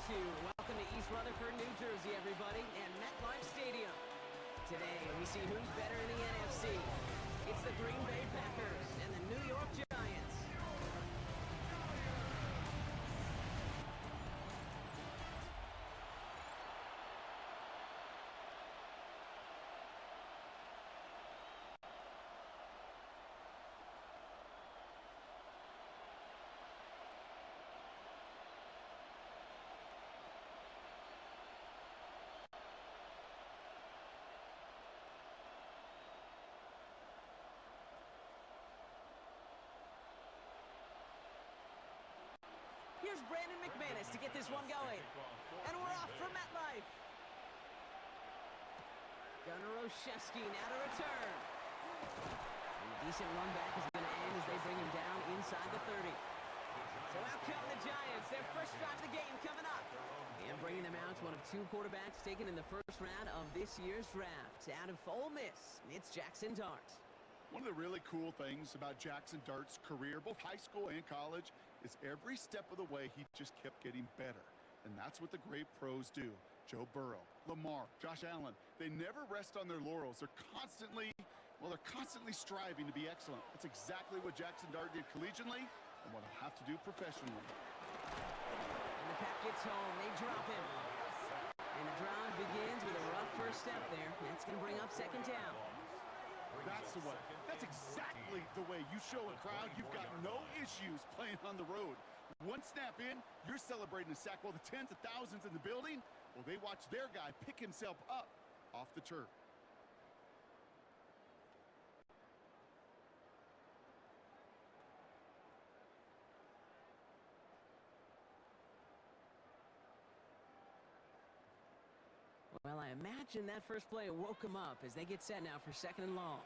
Welcome to East Rutherford, New Jersey, everybody, and MetLife Stadium. Today, we see who's better in the NFC. It's the Green Bay Packers and the New York Giants. Here's Brandon McManus to get this one going. And we're off for MetLife. Gunnar Olszewski now to return. And a decent run back is going to end as they bring him down inside the 30. So out come the Giants. Their first drive of the game coming up. And bringing them out, one of two quarterbacks taken in the first round of this year's draft. Out of Ole Miss, it's Jackson Dart. One of the really cool things about Jackson Dart's career, both high school and college, is every step of the way he just kept getting better. And that's what the great pros do. Joe Burrow, Lamar, Josh Allen, they never rest on their laurels. They're constantly striving to be excellent. That's exactly what Jackson Dart did collegiately and what he'll have to do professionally. And the pack gets home. They drop him. And the drive begins with a rough first step there. That's going to bring up second down. That's the way. That's exactly the way you show a crowd you've got no issues playing on the road. One snap in, you're celebrating a sack while the tens of thousands in the building, well, they watch their guy pick himself up off the turf. Well, I imagine that first play woke him up as they get set now for second and long.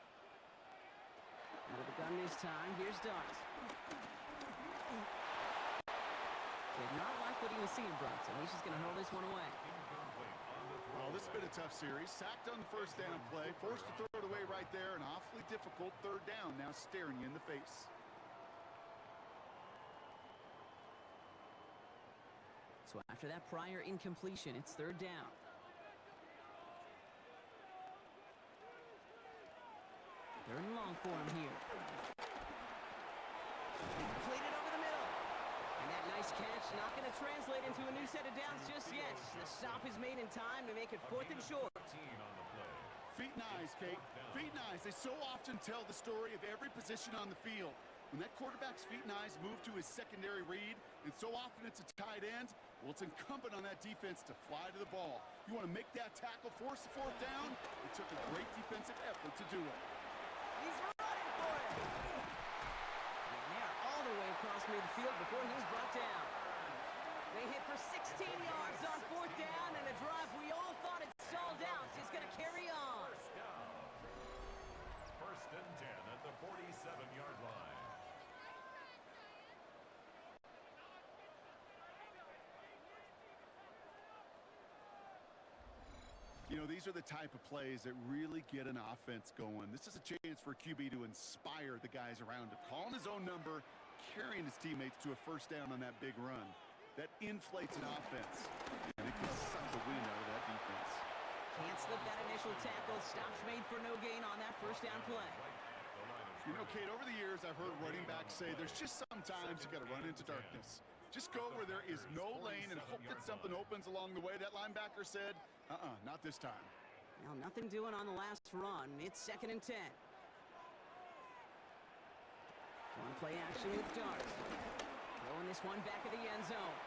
Out of the gun this time, here's Dart. Did not like what he was seeing, Bronson. He's just going to hurl this one away. Oh, this has been a tough series. Sacked on the first down play, forced to throw it away right there, an awfully difficult third down now staring you in the face. So after that prior incompletion, it's third down. Third and long for him here. Completed over the middle. And that nice catch not going to translate into a new set of downs just yet. The stop is made in time to make it fourth and short. Feet and eyes, Kate. Feet and eyes. They so often tell the story of every position on the field. When that quarterback's feet and eyes move to his secondary read, and so often it's a tight end, well, it's incumbent on that defense to fly to the ball. You want to make that tackle, force the fourth down? It took a great defensive effort to do it. He's running for it. And they're all the way across midfield before he's brought down. They hit for 16 yards on fourth down, and a drive we all thought had stalled out is going to carry on. First and 10 at the 47-yard line. You know, these are the type of plays that really get an offense going. This is a chance for a QB to inspire the guys around him. Calling his own number, carrying his teammates to a first down on that big run. That inflates an offense, and it can suck the wind out of that defense. Can't slip that initial tackle. Stops made for no gain on that first down play. You know, Kate, over the years, I've heard running backs say there's just sometimes you got to run into darkness. Just go where there is no lane and hope that something opens along the way. That linebacker said, not this time. Well, nothing doing on the last run. It's second and 10. One play action with Dart. Throwing this one back of the end zone.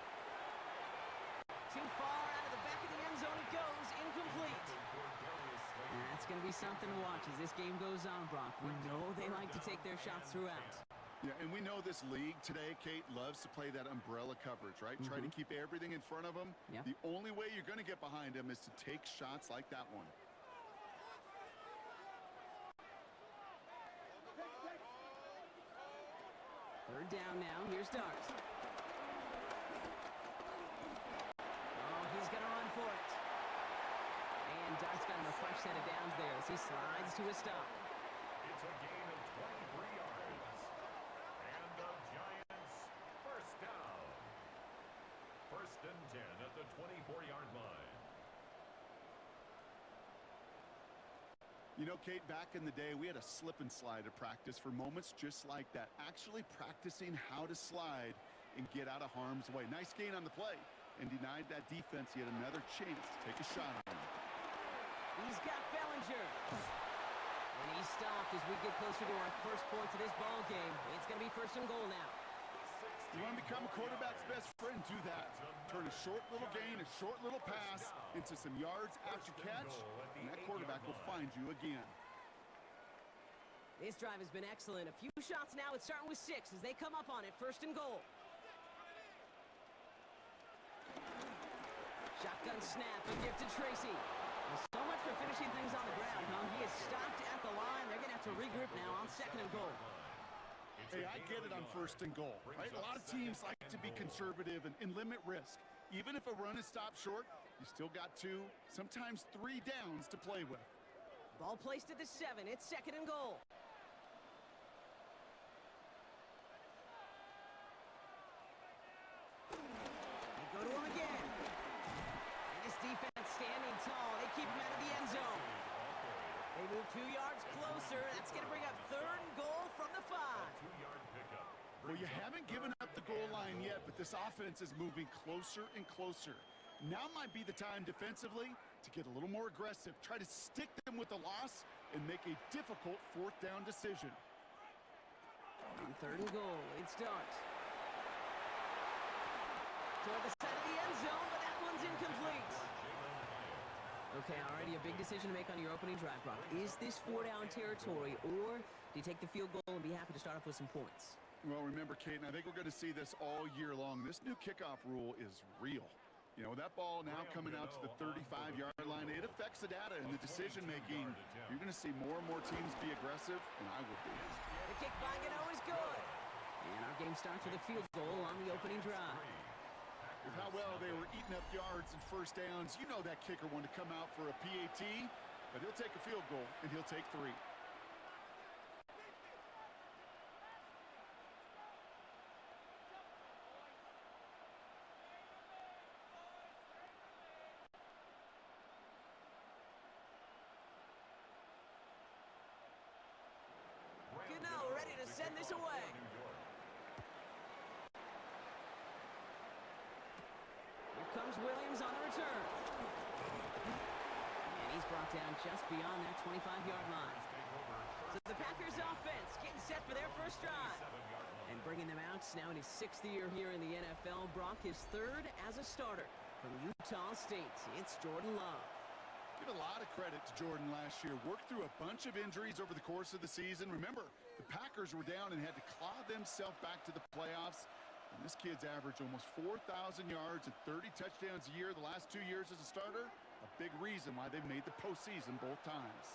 Too far out of the back of the end zone it goes. Incomplete. And that's going to be something to watch as this game goes on, Brock. We know they like to take their shots throughout. Yeah, and we know this league today, Kate, loves to play that umbrella coverage, right? Try to keep everything in front of them. Yep. The only way you're going to get behind them is to take shots like that one. Third down now. Here's Dart. Oh, he's going to run for it. And Dart's got him a fresh set of downs there as he slides to a stop. It's a gain of 23 yards. And the Giants first down. First and 10 at the the 24-yard line. You know, Kate, back in the day, we had a slip and slide at practice for moments just like that. Actually practicing how to slide and get out of harm's way. Nice gain on the play and denied that defense yet another chance to take a shot on him. He's got Bellinger. And he's stopped as we get closer to our first point of this ball game. It's going to be first and goal now. You want to become a quarterback's best friend? Do that. Turn a short little gain, a short little pass into some yards after catch, and that quarterback will find you again. This drive has been excellent. A few shots now. It's starting with 6 as they come up on it. First and goal. Shotgun snap, a gift to Tracy. Well, so much for finishing things on the ground, huh? He is stopped at the line. They're going to have to regroup now on second and goal. Hey, I get it on first and goal, right? A lot of teams like to be conservative and limit risk. Even if a run is stopped short, you still got 2, sometimes 3 downs to play with. Ball placed at the 7. It's second and goal. They go to him again. And this defense standing tall. They keep him out of the end zone. They move 2 yards closer. That's going to bring up third and goal from the 5. Well, you haven't given up the goal line yet, but this offense is moving closer and closer. Now might be the time defensively to get a little more aggressive. Try to stick them with the loss and make a difficult fourth down decision. On third and goal, it starts. Toward the side of the end zone, but that one's incomplete. Okay, already a big decision to make on your opening drive, Brock. Is this 4-down territory, or do you take the field goal and be happy to start off with some points? Well, remember, Kate, and I think we're going to see this all year long. This new kickoff rule is real. You know, that ball now coming out to the 35-yard line, it affects the data and the decision-making. You're going to see more and more teams be aggressive, and I would be. The kick by Gano is good. And our game starts with a field goal on the opening drive. With how well they were eating up yards and first downs, you know that kicker wanted to come out for a PAT, but he'll take a field goal, and he'll take 3. Gano ready to send this away. Here comes Williams on the return. And he's brought down just beyond that 25-yard line. So the Packers offense getting set for their first drive. And bringing them out now in his 6th year here in the NFL. Brock is 3rd as a starter from Utah State. It's Jordan Love. Give a lot of credit to Jordan last year. Worked through a bunch of injuries over the course of the season. Remember, the Packers were down and had to claw themselves back to the playoffs. And this kid's averaged almost 4,000 yards and 30 touchdowns a year the last 2 years as a starter. A big reason why they've made the postseason both times.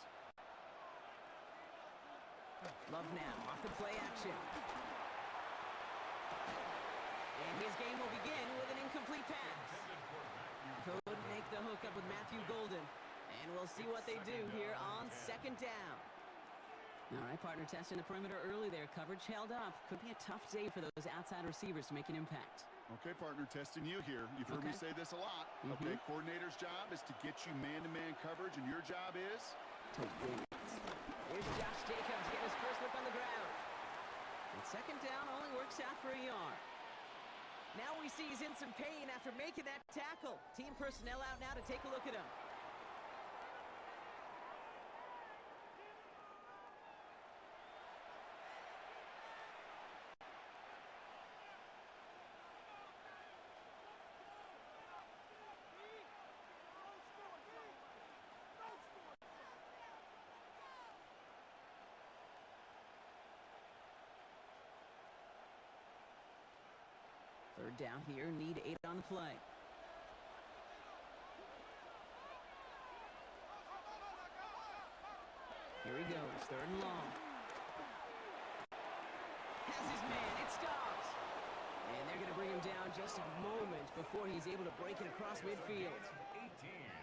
Love now off the play action. And his game will begin with an incomplete pass. Couldn't make the hook up with Matthew Gxlden. And we'll see what they do here on second down. All right, partner, testing the perimeter early there. Coverage held up. Could be a tough day for those outside receivers to make an impact. Okay, partner, testing you here. You've heard me say this a lot. Okay, coordinator's job is to get you man-to-man coverage, and your job is to win it. Here's Josh Jacobs getting his first look on the ground. And second down only works out for a yard. Now we see he's in some pain after making that tackle. Team personnel out now to take a look at him. Third down here, need 8 on the play. Here he goes, third and long. Has his man, it stops. And they're going to bring him down just a moment before he's able to break it across midfield.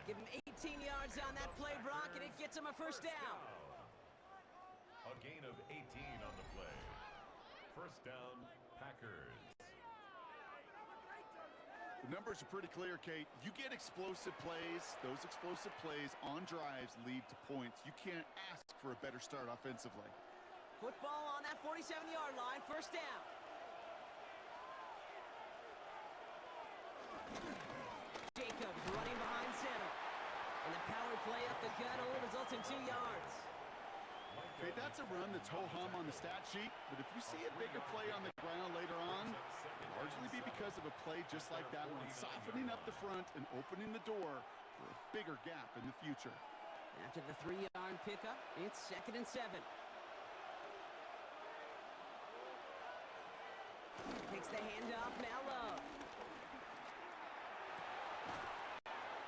Give him 18 yards on that play, Brock, and it gets him a first down. A gain of 18 on the play. First down, Packers. The numbers are pretty clear, Kate. You get explosive plays. Those explosive plays on drives lead to points. You can't ask for a better start offensively. Football on that 47-yard line, first down. Jacobs running behind center. And the power play up the gut only results in 2 yards. Okay, that's a run that's ho-hum on the stat sheet, but if you see a bigger play on the ground later on, it'll largely be because of a play just like that one, softening up the front and opening the door for a bigger gap in the future. After the 3-yard pickup, it's 2nd and 7. Takes the handoff, now Love.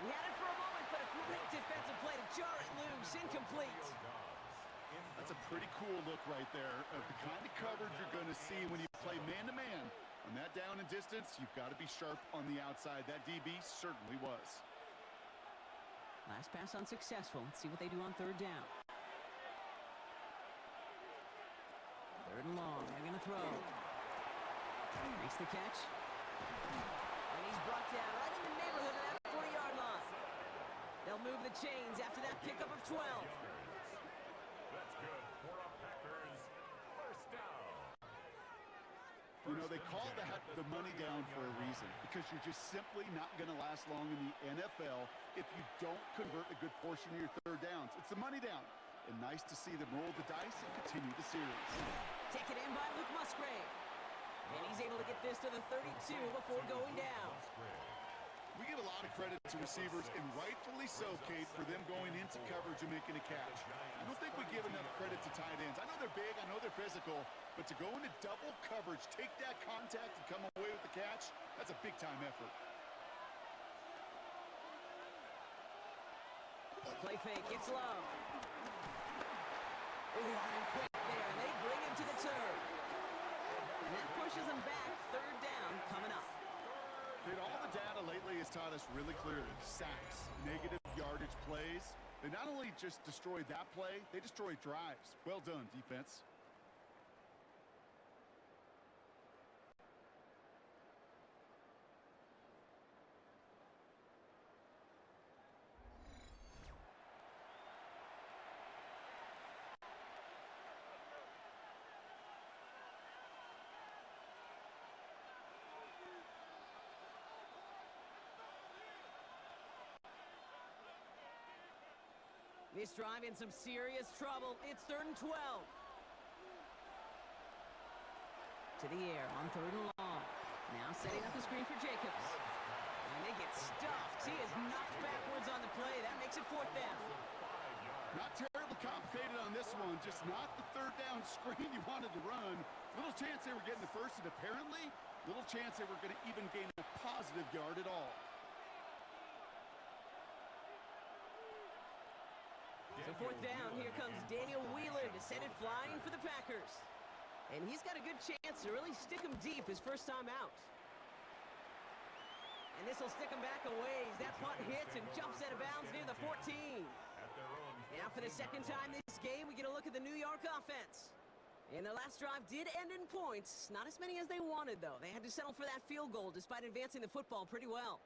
He had it for a moment, but a great defensive play to jar it loose, incomplete. That's a pretty cool look right there of the kind of coverage you're going to see when you play man-to-man. On that down and distance, you've got to be sharp on the outside. That DB certainly was. Last pass unsuccessful. Let's see what they do on 3rd down. 3rd and long. They're going to throw. Makes the catch. And he's brought down right in the neighborhood of that 40-yard line. They'll move the chains after that pickup of 12. That's good for a Packers first down. You know, they call that the money down for a reason, because you're just simply not going to last long in the NFL if you don't convert a good portion of your 3rd downs. It's the money down. And nice to see them roll the dice and continue the series. Taken in by Luke Musgrave. And he's able to get this to the 32 before going down. We give a lot of credit to receivers, and rightfully so, Kate, for them going into coverage and making a catch. I don't think we give enough credit to tight ends. I know they're big, I know they're physical, but to go into double coverage, take that contact, and come away with the catch, that's a big-time effort. Play fake, it's Love. Ooh, and quick there, and they bring him to the turn. And that pushes them back. 3rd down coming up. All the data lately has taught us really clearly, sacks, negative yardage plays, they not only just destroyed that play, they destroyed drives. Well done, defense. This drive in some serious trouble. It's 3rd and 12. To the air on 3rd and long. Now setting up the screen for Jacobs. And they get stuffed. He is knocked backwards on the play. That makes it 4th down. Not terribly complicated on this one. Just not the 3rd down screen you wanted to run. Little chance they were getting the first, and apparently little chance they were going to even gain a positive yard at all. So 4th down, here comes Daniel Wheeler to send it flying for the Packers. And he's got a good chance to really stick him deep his first time out. And this will stick him back a ways. That punt hits and jumps out of bounds near the 14. Now for the 2nd time this game, we get a look at the New York offense. And their last drive did end in points. Not as many as they wanted, though. They had to settle for that field goal despite advancing the football pretty well.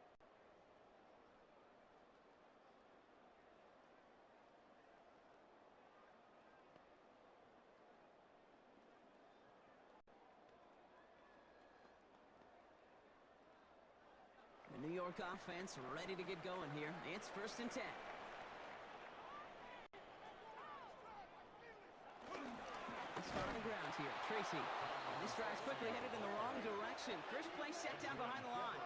The New York offense ready to get going here. It's 1st and 10. Let's start on the ground here. Tracy. This drive's quickly headed in the wrong direction. First play set down behind the line.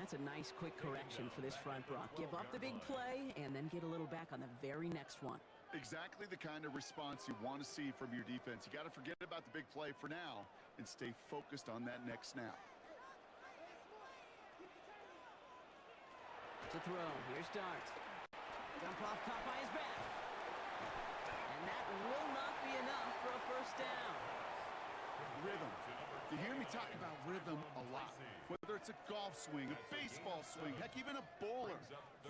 That's a nice quick correction for this front, Brock. Give up the big play and then get a little back on the very next one. Exactly the kind of response you want to see from your defense. You got to forget about the big play for now and stay focused on that next snap. To throw. Here's Dart. Dump off caught by his back. And that will not be enough for a first down. Rhythm. You hear me talk about rhythm a lot. Whether it's a golf swing, a baseball swing, heck, even a bowler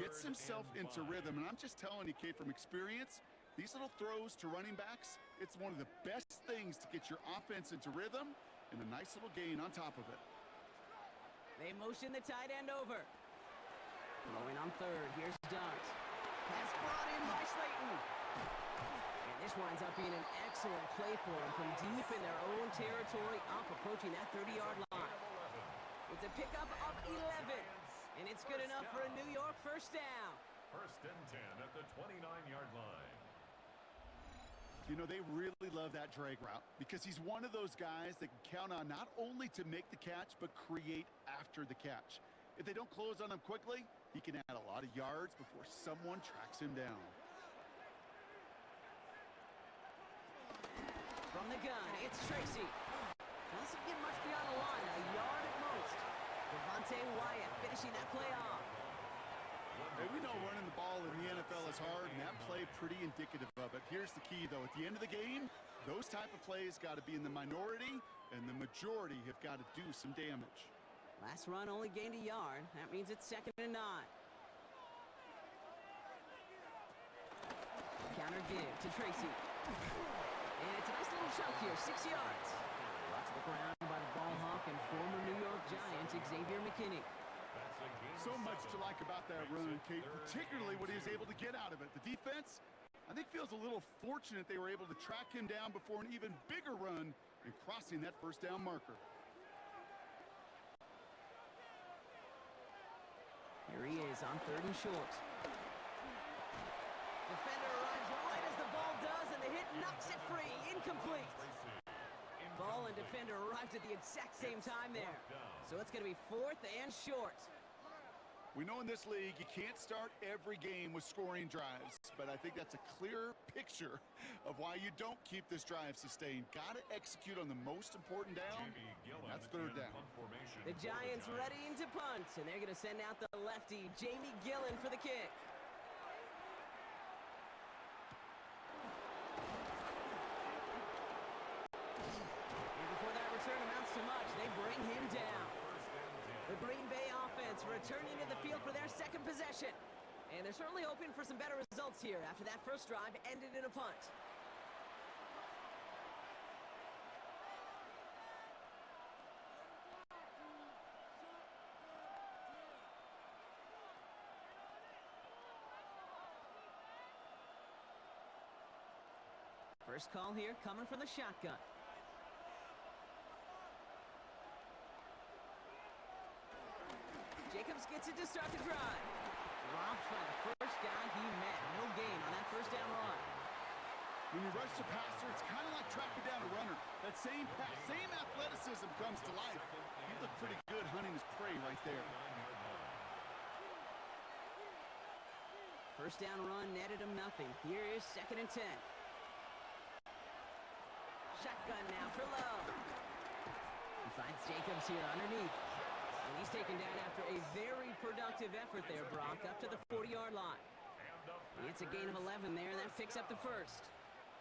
gets himself into rhythm. And I'm just telling you, Kate, from experience, these little throws to running backs, it's one of the best things to get your offense into rhythm and a nice little gain on top of it. They motion the tight end over. Going on third, here's Dart. Pass brought in by Slayton. And this winds up being an excellent play for them from deep in their own territory, up approaching that 30-yard line. It's a pickup of 11, and it's good enough for a New York first down. First and 10 at the 29-yard line. You know, they really love that drag route because he's one of those guys that can count on not only to make the catch, but create after the catch. If they don't close on him quickly, he can add a lot of yards before someone tracks him down. From the gun, it's Tracy. Doesn't get much beyond the line, a yard at most. Devontae Wyatt finishing that play off. Hey, we know running the ball in the NFL is hard, and that play pretty indicative of it. Here's the key, though. At the end of the game, those type of plays got to be in the minority, and the majority have got to do some damage. Last run only gained a yard. That means it's 2nd and 9. Counter give to Tracy. And it's a nice little chunk here, 6 yards. Brought to the ground by the ball hawk and former New York Giant, Xavier McKinney. So much to like about that run, Kate, particularly what he was able to get out of it. The defense, I think, feels a little fortunate they were able to track him down before an even bigger run and crossing that first down marker. Here he is on 3rd and short. Defender arrives right as the ball does, and the hit knocks it free. Incomplete. Ball and defender arrived at the exact same time there. So it's going to be 4th and short. We know in this league you can't start every game with scoring drives, but I think that's a clear picture of why you don't keep this drive sustained. Got to execute on the most important down, and that's 3rd down. The Giants readying to punt, and they're going to send out the lefty, Jamie Gillen, for the kick. And before that return amounts to much, they bring him down. The Green Bay offense returning to the field for their 2nd possession. And they're certainly hoping for some better results here after that first drive ended in a punt. First call here coming from the shotgun. Jacobs gets it to start the drive. Dropped by the first guy he met. No gain on that first down run. When you rush the passer, it's kind of like tracking down a runner. That same pass, same athleticism comes to life. He looked pretty good hunting his prey right there. First down run netted him nothing. Here is 2nd and 10. Shotgun now for Love. He finds Jacobs here underneath. And he's taken down after a very productive effort there, Brock, up to the 40-yard line. It's a gain of 11 there, and that picks up the first.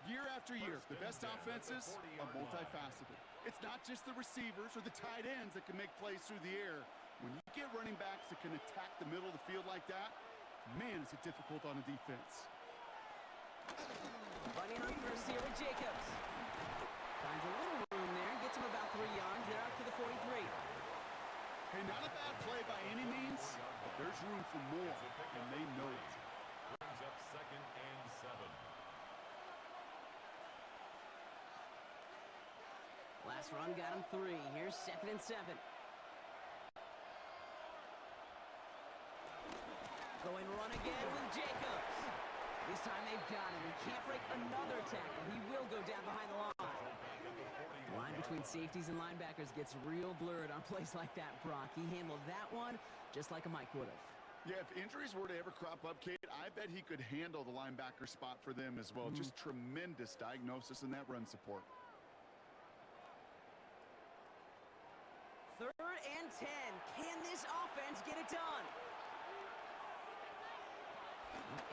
Year after year, the best offenses are multifaceted. It's not just the receivers or the tight ends that can make plays through the air. When you get running backs that can attack the middle of the field like that, man, is it difficult on a defense. Running on first here with Jacobs. Finds a little room there, gets him about 3 yards. They're up to the 43. Hey, not a bad play by any means, but there's room for more, and they know it. Brings up 2nd and 7. Last run got him 3. Here's 2nd and 7. Going run again with Jacobs. This time they've got him. He can't break another tackle. He will go down behind the line. The line between safeties and linebackers gets real blurred on plays like that, Brock. He handled that one just like a Mike would have. Yeah, if injuries were to ever crop up, Kate, I bet he could handle the linebacker spot for them as well. Just tremendous diagnosis in that run support. 3rd and 10. Can this offense get it done?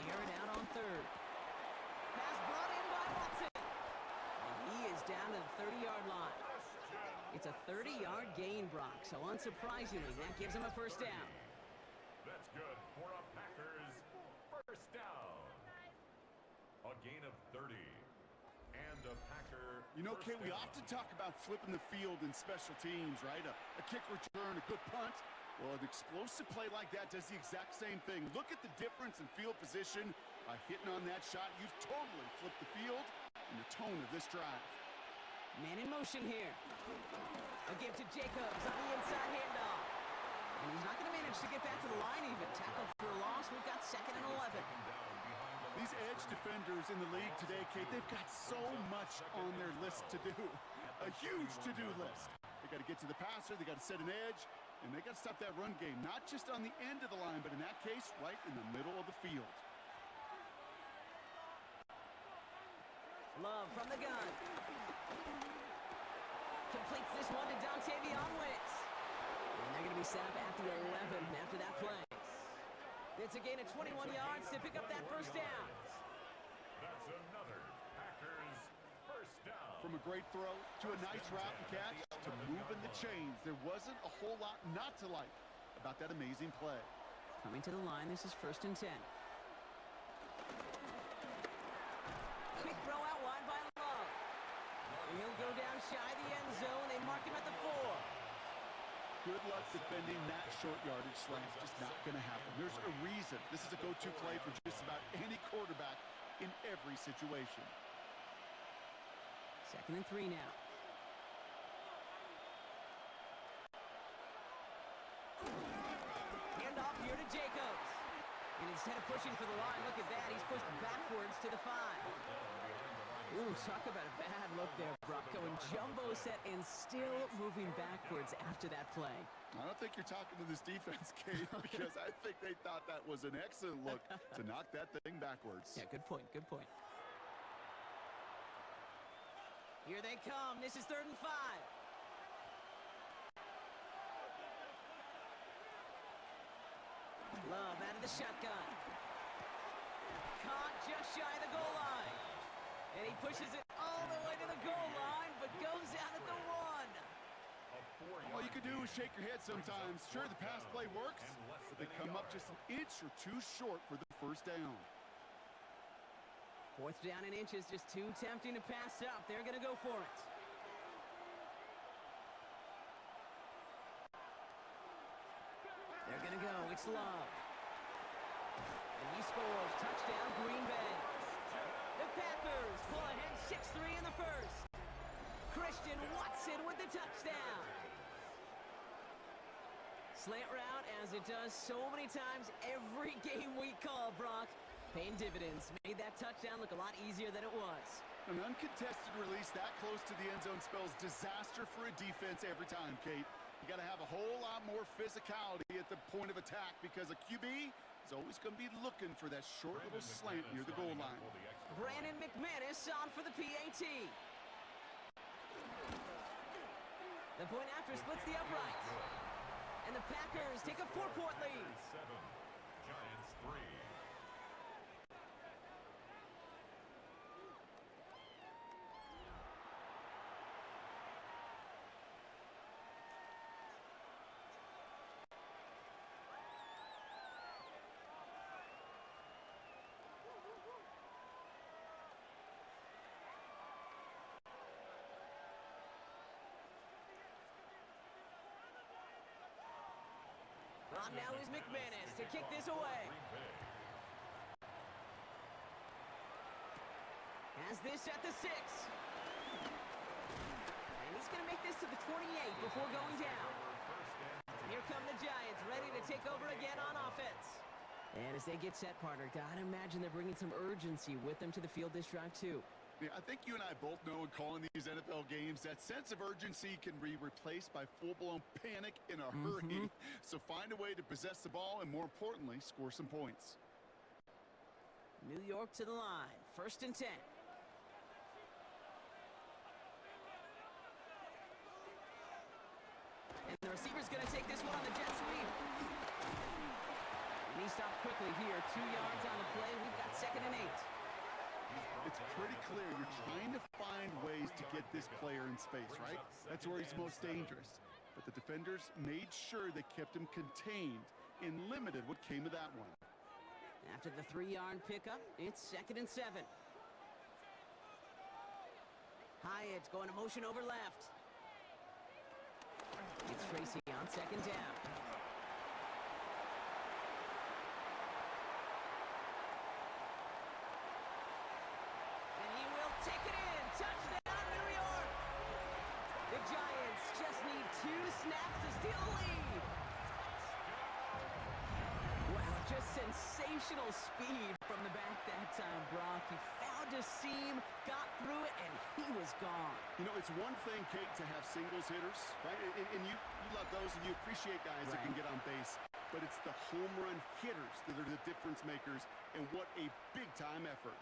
Air it out on 3rd. Pass brought in by Watson. And he is down to the 30-yard line. It's a 30-yard gain, Brock, so unsurprisingly, that gives him a first down. That's good for a Packers first down. A gain of 30. And a Packer You know, Kate, we often talk about flipping the field in special teams, right? A kick return, a good punt. Well, an explosive play like that does the exact same thing. Look at the difference in field position. By hitting on that shot, you've totally flipped the field and the tone of this drive. Man in motion here. A give to Jacobs on the inside handoff. And he's not going to manage to get back to the line even. Tackle for a loss. We've got 2nd and 11. These edge defenders in the league today, Kate, they've got so much on their list to do. A huge to-do list. They got to get to the passer, they got to set an edge, and they got to stop that run game. Not just on the end of the line, but in that case, right in the middle of the field. Love from the gun. Completes this one to Dontavion Wicks. And they're going to be set up at the 11 after that play. It's a gain of 21 yards to pick up that first down. That's another Packers first down. From a great throw to a nice route and catch to moving the chains, there wasn't a whole lot not to like about that amazing play. Coming to the line, this is 1st and 10. Quick throw out wide by Love. And he'll go down shy of the end zone. They mark him at the 4. Good luck defending that short yardage slant. Just not going to happen. There's a reason this is a go-to play for just about any quarterback in every situation. 2nd and 3 now. Hand off here to Jacobs. And instead of pushing for the line, look at that. He's pushed backwards to the 5. Ooh, talk about a bad look there, Brock. Going jumbo set and still moving backwards after that play. I don't think you're talking to this defense, Kate, because I think they thought that was an excellent look to knock that thing backwards. Yeah, good point, good point. Here they come. This is 3rd and 5. Love out of the shotgun. Caught just shy of the goal line. And he pushes it all the way to the goal line, but goes out at the 1. All you can do is shake your head sometimes. Sure, the pass play works, but they come up just an inch or two short for the first down. 4th down in inches, just too tempting to pass up. They're going to go for it. They're going to go. It's Love. And he scores. Touchdown, Green Bay. The Packers pull ahead 6-3 in the first. Christian Watson with the touchdown. Slant route, as it does so many times every game we call, Brock. Paying dividends. Made that touchdown look a lot easier than it was. An uncontested release that close to the end zone spells disaster for a defense every time, Kate. You got to have a whole lot more physicality at the point of attack because a QB is always going to be looking for that short little slant near the goal line. Brandon McManus on for the PAT. The point after splits the uprights. And the Packers take a 4-point lead. 7, Giants 3. On now is McManus to kick this away. Has this at the 6. And he's going to make this to the 28 before going down. Here come the Giants, ready to take over again on offense. And as they get set, partner, gotta imagine they're bringing some urgency with them to the field this drive, too. Yeah, I think you and I both know in calling these NFL games that sense of urgency can be replaced by full-blown panic in a hurry. So find a way to possess the ball and, more importantly, score some points. New York to the line. 1st and 10. And the receiver's going to take this one on the jet sweep. And he stopped quickly here. 2 yards on the play. We've got 2nd and 8. It's pretty clear you're trying to find ways to get this player in space, right? That's where he's most dangerous. But the defenders made sure they kept him contained and limited what came of that one. After the 3-yard pickup, it's 2nd and 7. Hyatt going to motion over left. It's Tracy on second down. And he will take it in. Touchdown, New York. The Giants just need 2 snaps to steal the lead. Wow, just sensational speed from the back that time, Brock. He found a seam, got through it, and he was gone. You know, it's one thing, Kate, to have singles hitters, right? And you love those, and you appreciate guys that can get on base. But it's the home run hitters that are the difference makers, and what a big-time effort.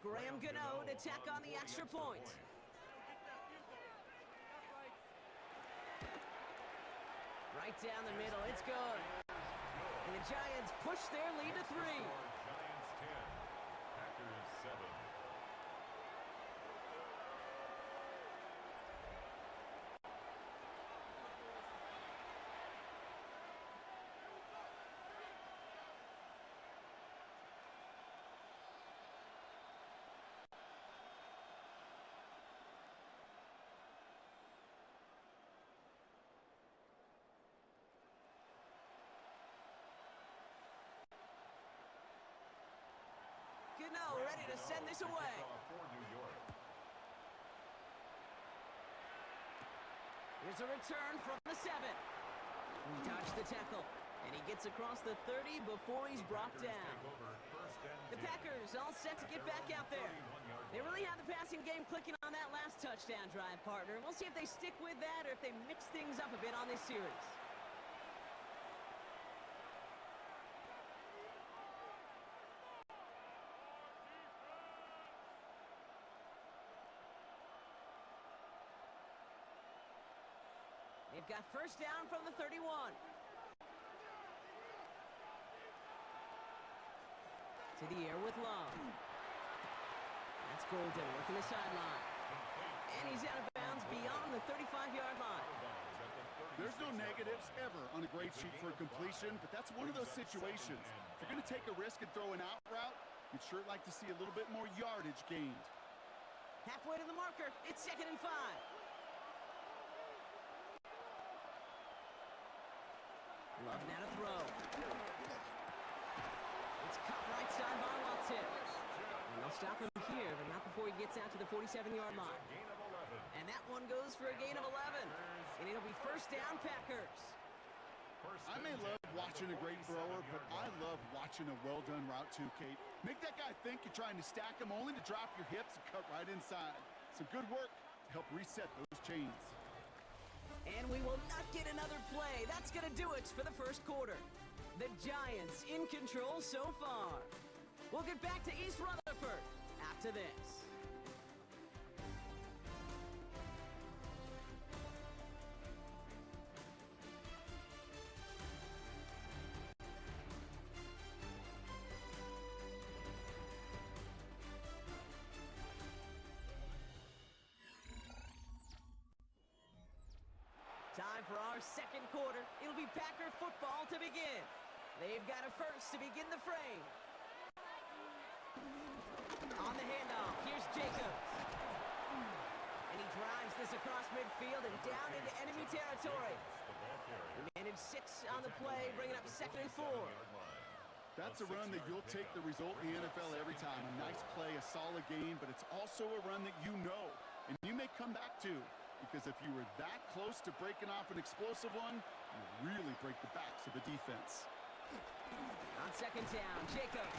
Graham Gano to tack on the extra point. Right down the middle, it's good. And the Giants push their lead to 3. Giants 10, Packers 7. Gano ready to send this away. For New York. Here's a return from the 7. He dodged the tackle, and he gets across the 30 before he's brought down. Take over first and The 10. Packers all set to get back out there. They really have the passing game clicking on that last touchdown drive, partner. We'll see if they stick with that or if they mix things up a bit on this series. They've got first down from the 31. To the air with Love. That's Gxlden working the sideline. And he's out of bounds beyond the 35-yard line. There's no negatives ever on a grade sheet for a completion, but that's one of those situations. If you're going to take a risk and throw an out route, you'd sure like to see a little bit more yardage gained. Halfway to the marker, it's 2nd and 5. Love now to throw. It's cut right side by Watson. And they'll stop him here, but not before he gets out to the 47-yard line. Gain of 11. And that one goes for a gain of 11. And it'll be first down, Packers. I may love watching a great thrower, but I love watching a well-done route too, Kate. Make that guy think you're trying to stack him only to drop your hips and cut right inside. Some good work to help reset those chains. And we will not get another play. That's going to do it for the first quarter. The Giants in control so far. We'll get back to East Rutherford after this. Time for our second quarter. It'll be Packer football to begin. They've got a first to begin the frame. On the handoff, here's Jacobs. And he drives this across midfield and down into enemy territory. He managed 6 on the play, bringing up 2nd and 4. That's a run that you'll take the result in the NFL every time. A nice play, a solid gain, but it's also a run that you know, and you may come back to. Because if you were that close to breaking off an explosive one, you really break the backs of the defense. On second down, Jacobs.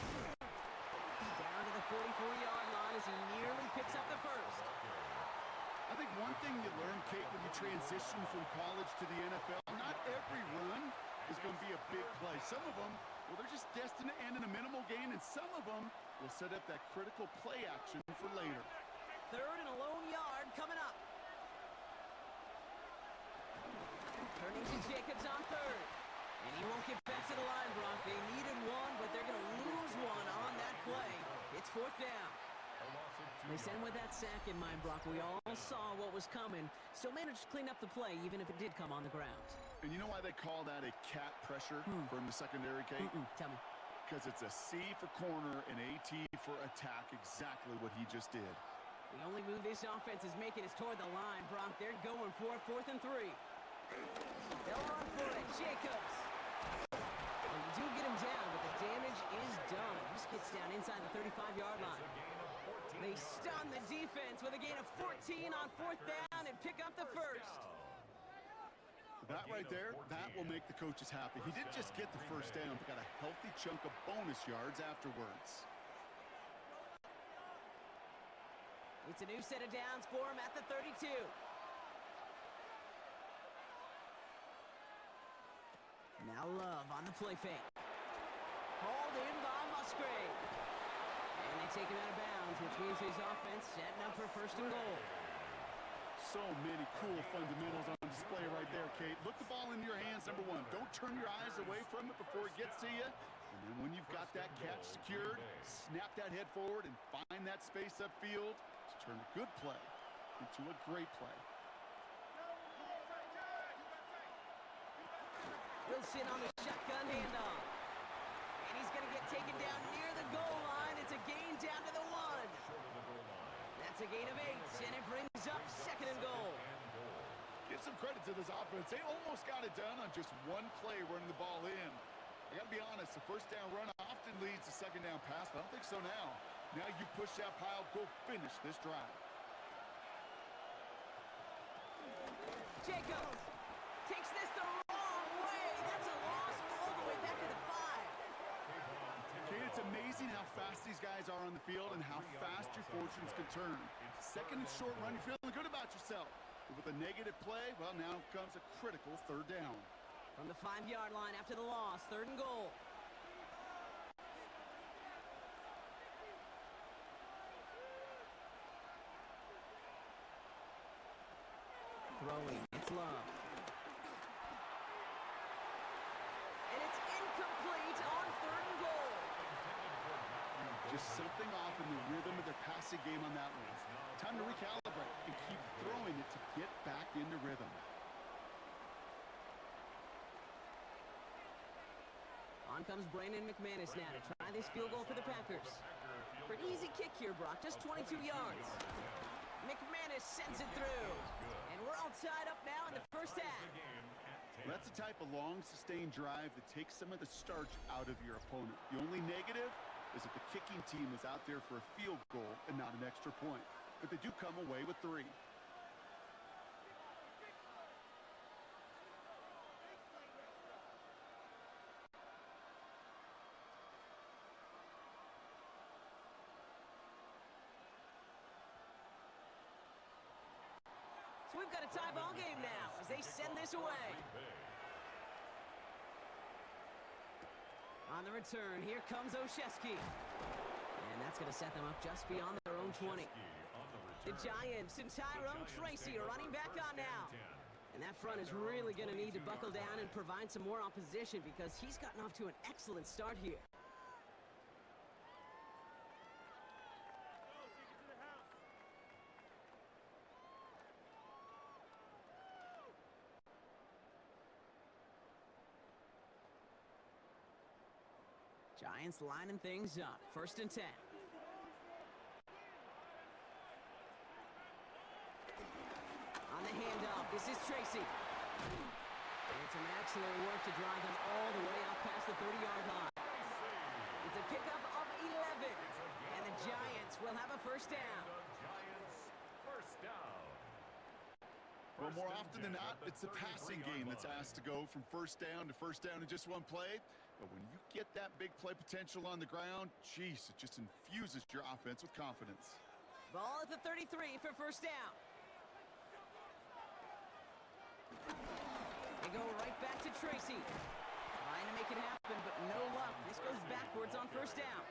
Down to the 44-yard line as he nearly picks up the first. I think one thing you learn, Kate, when you transition from college to the NFL, not every run is going to be a big play. Some of them, well, they're just destined to end in a minimal gain, and some of them will set up that critical play action for later. 3rd and a lone yard coming up. Turning to Jacobs on 3rd. And he won't get back to the line, Brock. They needed one, but they're going to lose one on that play. It's 4th down. They send with that sack in mind, Brock. We all saw what was coming. Still managed to clean up the play, even if it did come on the ground. And you know why they call that a cat pressure from the secondary, Kate? Tell me. because it's a C for corner and a T for attack, exactly what he just did. The only move this offense is making is toward the line, Brock. They're going for it, 4th and 3. They'll run for it. Jacobs. And you do get him down, but the damage is done. This gets down inside the 35-yard line. They stun the defense with a gain of 14 on 4th down and pick up the first. That right there, that will make the coaches happy. He didn't just get the first down, but got a healthy chunk of bonus yards afterwards. It's a new set of downs for him at the 32. Now Love on the play fake. Hauled in by Musgrave. And they take him out of bounds, which means his offense setting up for 1st and goal. So many cool fundamentals on display right there, Kate. Look the ball in your hands, number one. Don't turn your eyes away from it before it gets to you. And then when you've got that catch secured, snap that head forward and find that space upfield to turn a good play into a great play. Wilson on the shotgun handoff. And he's going to get taken down near the goal line. It's a gain down to the 1. That's a gain of 8, and it brings up 2nd and goal. Give some credit to this offense. They almost got it done on just one play running the ball in. I got to be honest, the 1st down run often leads to 2nd down pass, but I don't think so now. Now you push that pile, go finish this drive. Jacobs takes this the wrong way. That's a loss all the way back to the 5. Kate, it's amazing how fast these guys are on the field and how fast your fortunes can turn. 2nd and short run, you're feeling good about yourself. But with a negative play, well, now comes a critical 3rd down. From the 5-yard line after the loss, 3rd and goal. Throwing, it's Love. And it's incomplete on 3rd and goal. Just something off in the rhythm of their passing game on that one. Time to recalibrate and keep throwing it to get back into rhythm. On comes Brandon McManus now to try this field goal for the Packers. Pretty easy kick here, Brock, just 22 yards. McManus sends it through. And we're all tied up now in the 1st half. That's the type of long, sustained drive that takes some of the starch out of your opponent. The only negative is that the kicking team is out there for a field goal and not an extra point. But they do come away with 3. So we've got a tie ball game now as they send this away. On the return, here comes Olszewski. And that's going to set them up just beyond their own 20. The Giants and Tyrone Tracy are running back on now. And that front is really going to need to buckle down and provide some more opposition because he's gotten off to an excellent start here. Giants lining things up. 1st and 10. On the handoff, this is Tracy. And it's an excellent work to drive them all the way out past the 30-yard line. It's a pickup of 11. And the Giants will have a 1st down. Well, more often than not, it's the passing game that's asked to go from 1st down to 1st down in just one play. But when you get that big play potential on the ground, geez, it just infuses your offense with confidence. Ball at the 33 for 1st down. They go right back to Tracy. Trying to make it happen, but no luck. This goes backwards on 1st down.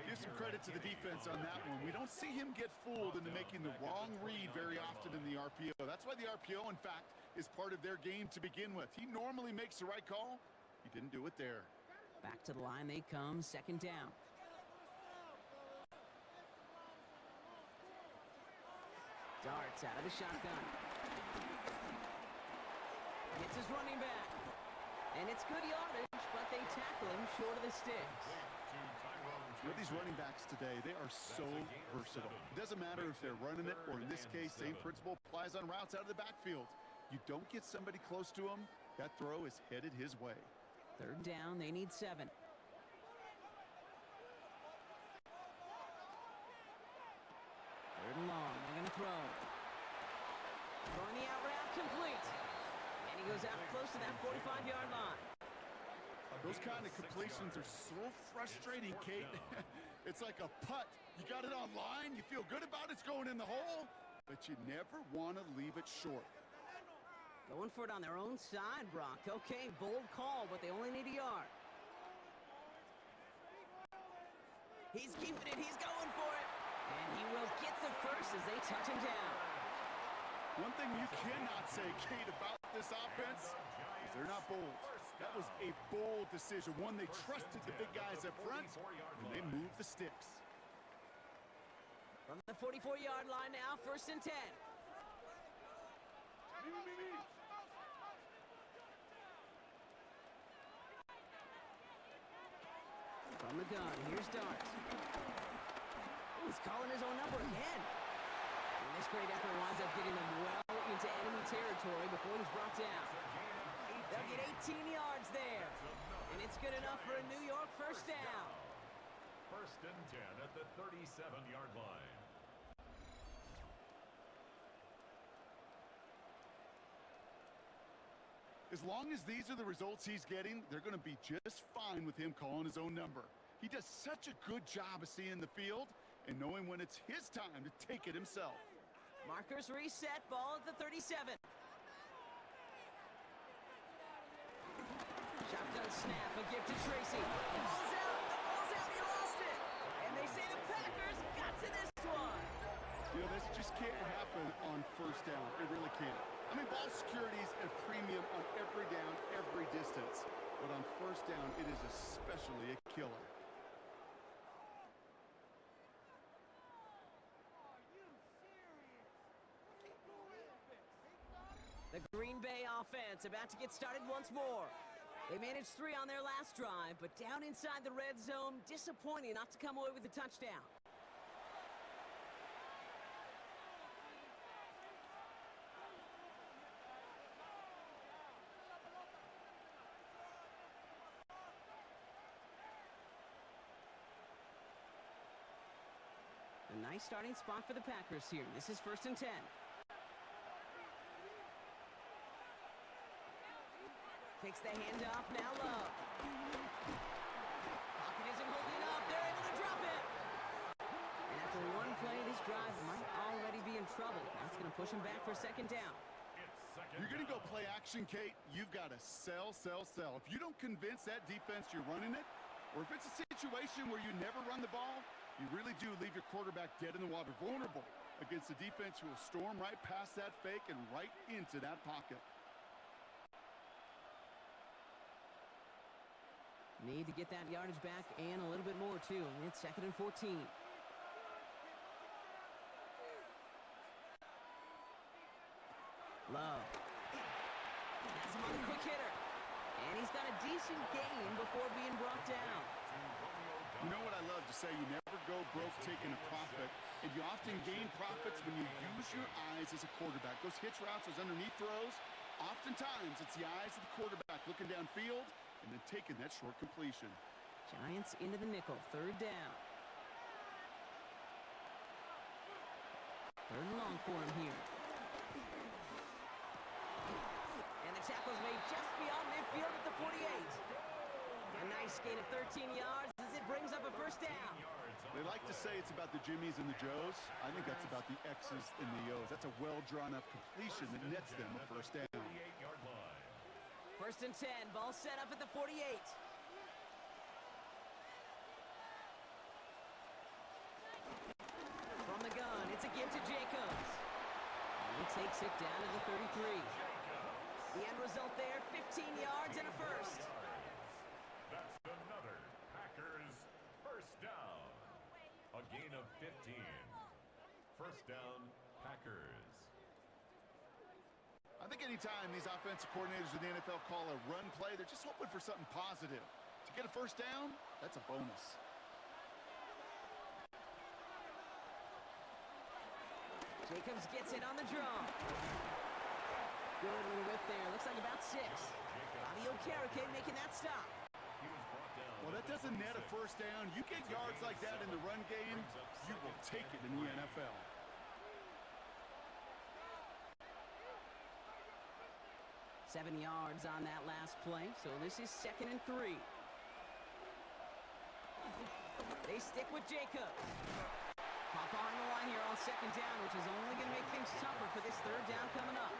Give some credit to the defense on that one. We don't see him get fooled into making the wrong read very often in the RPO. That's why the RPO, in fact, is part of their game to begin with. He normally makes the right call. He didn't do it there. Back to the line they come, 2nd down. Darts out of the shotgun. Gets his running back. And it's good yardage, but they tackle him short of the sticks. You know, these running backs today, they are so versatile. It doesn't matter if they're running it, or in this case, same principle applies on routes out of the backfield. You don't get somebody close to him, that throw is headed his way. Third down, they need 7. Third and long, they're going to throw. Throwing the out route complete. And he goes out close to that 45-yard line. Those kind of completions are so frustrating, Kate. It's like a putt. You got it on line, you feel good about it's going in the hole, but you never want to leave it short. Going for it on their own side, Brock. Okay, bold call, but they only need a yard. He's keeping it. He's going for it. And he will get the first as they touch him down. One thing you cannot say, Kate, about this offense is they're not bold. That was a bold decision, one they trusted the big guys up front, and they moved the sticks. From the 44-yard line now, 1st and 10. From the gun, here's Dart. Oh, he's calling his own number again. And this great effort winds up getting them well into enemy territory before he's brought down. They'll get 18 yards there. And it's good enough for a New York first down. 1st and 10 at the 37-yard line. As long as these are the results he's getting, they're going to be just fine with him calling his own number. He does such a good job of seeing the field and knowing when it's his time to take it himself. Markers reset, ball at the 37. Shotgun snap, a gift to Tracy. The ball's out, he lost it. And they say the Packers got to this one. You know, this just can't happen on first down. It really can't. I mean, ball security is a premium on every down, every distance. But on first down, it is especially a killer. The Green Bay offense about to get started once more. They managed 3 on their last drive, but down inside the red zone, disappointing not to come away with a touchdown. A nice starting spot for the Packers here. This is 1st and 10. Takes the handoff, now low. Pocket isn't holding up. They're able to drop it. And after one play, this drive might already be in trouble. That's going to push him back for 2nd down. You're going to go play action, Kate. You've got to sell. If you don't convince that defense you're running it, or if it's a situation where you never run the ball, you really do leave your quarterback dead in the water, vulnerable against a defense who will storm right past that fake and right into that pocket. Need to get that yardage back and a little bit more, too. It's 2nd and 14. Love. Has him on the quick hitter. And he's got a decent gain before being brought down. You know what I love to say? You never go broke taking a profit, and you often gain profits when you use your eyes as a quarterback. Those hitch routes, those underneath throws, oftentimes it's the eyes of the quarterback looking downfield and then taking that short completion. Giants into the nickel, 3rd down. 3rd and long for him here. And the tackle's made just beyond midfield at the 48. A nice gain of 13 yards as it brings up a 1st down. They like to say it's about the Jimmies and the Joes. I think that's about the X's and the O's. That's a well-drawn-up completion that nets them a 1st down. 1st and 10, ball set up at the 48. From the gun, it's a give to Jacobs. And he takes it down to the 33. The end result there, 15 yards and a 1st. That's another Packers 1st down. A gain of 15. 1st down, Packers. I I think anytime these offensive coordinators in the NFL call a run play, they're just hoping for something positive. To get a first down, that's a bonus. Jacobs gets it on the draw. Good little whip there. Looks like about 6. Bobby Okereke making that stop. Well, that doesn't net a first down. You get yards like that in the run game, you will take it in the NFL. Seven yards on that last play, so this is 2nd and 3. They stick with Jacobs. Hop on the line here on 2nd down, which is only going to make things tougher for this 3rd down coming up.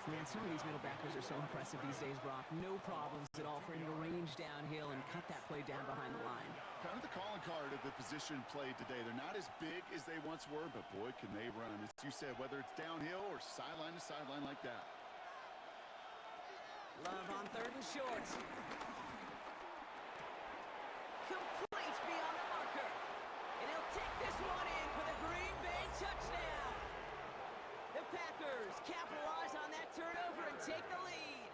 Man, some of these middle backers are so impressive these days, Brock. No problems at all for him to range downhill and cut that play down behind the line. Kind of the calling card of the position played today. They're not as big as they once were, but boy, can they run. As you said, whether it's downhill or sideline to sideline like that. Love on 3rd and short. Complete beyond the marker. And he'll take this one in for the Green Bay touchdown. The Packers capitalize on that turnover and take the lead.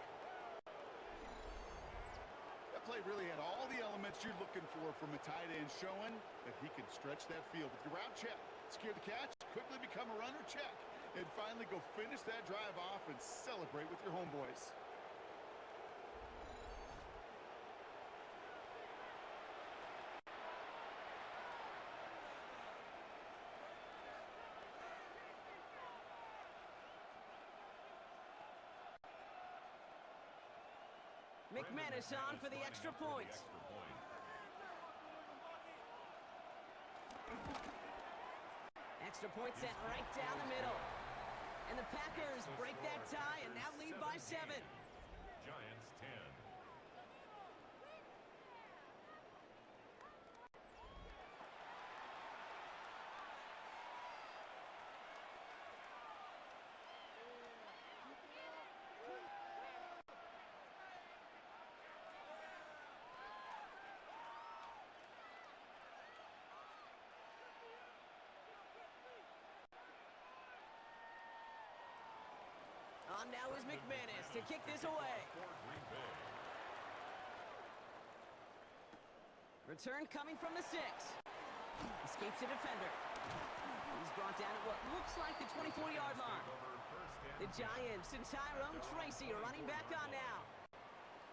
That play really had all the elements you're looking for from a tight end, showing that he can stretch that field with your route check, secure the catch, quickly become a runner check, and finally go finish that drive off and celebrate with your homeboys. McManus on for the extra point. Extra point sent right down the middle. And the Packers break that tie and now lead by 7. Giants 10. On now is McManus to kick this away. Return coming from the 6. Escapes the defender. He's brought down at what looks like the 24-yard line. The Giants and Tyrone Tracy are running back on now.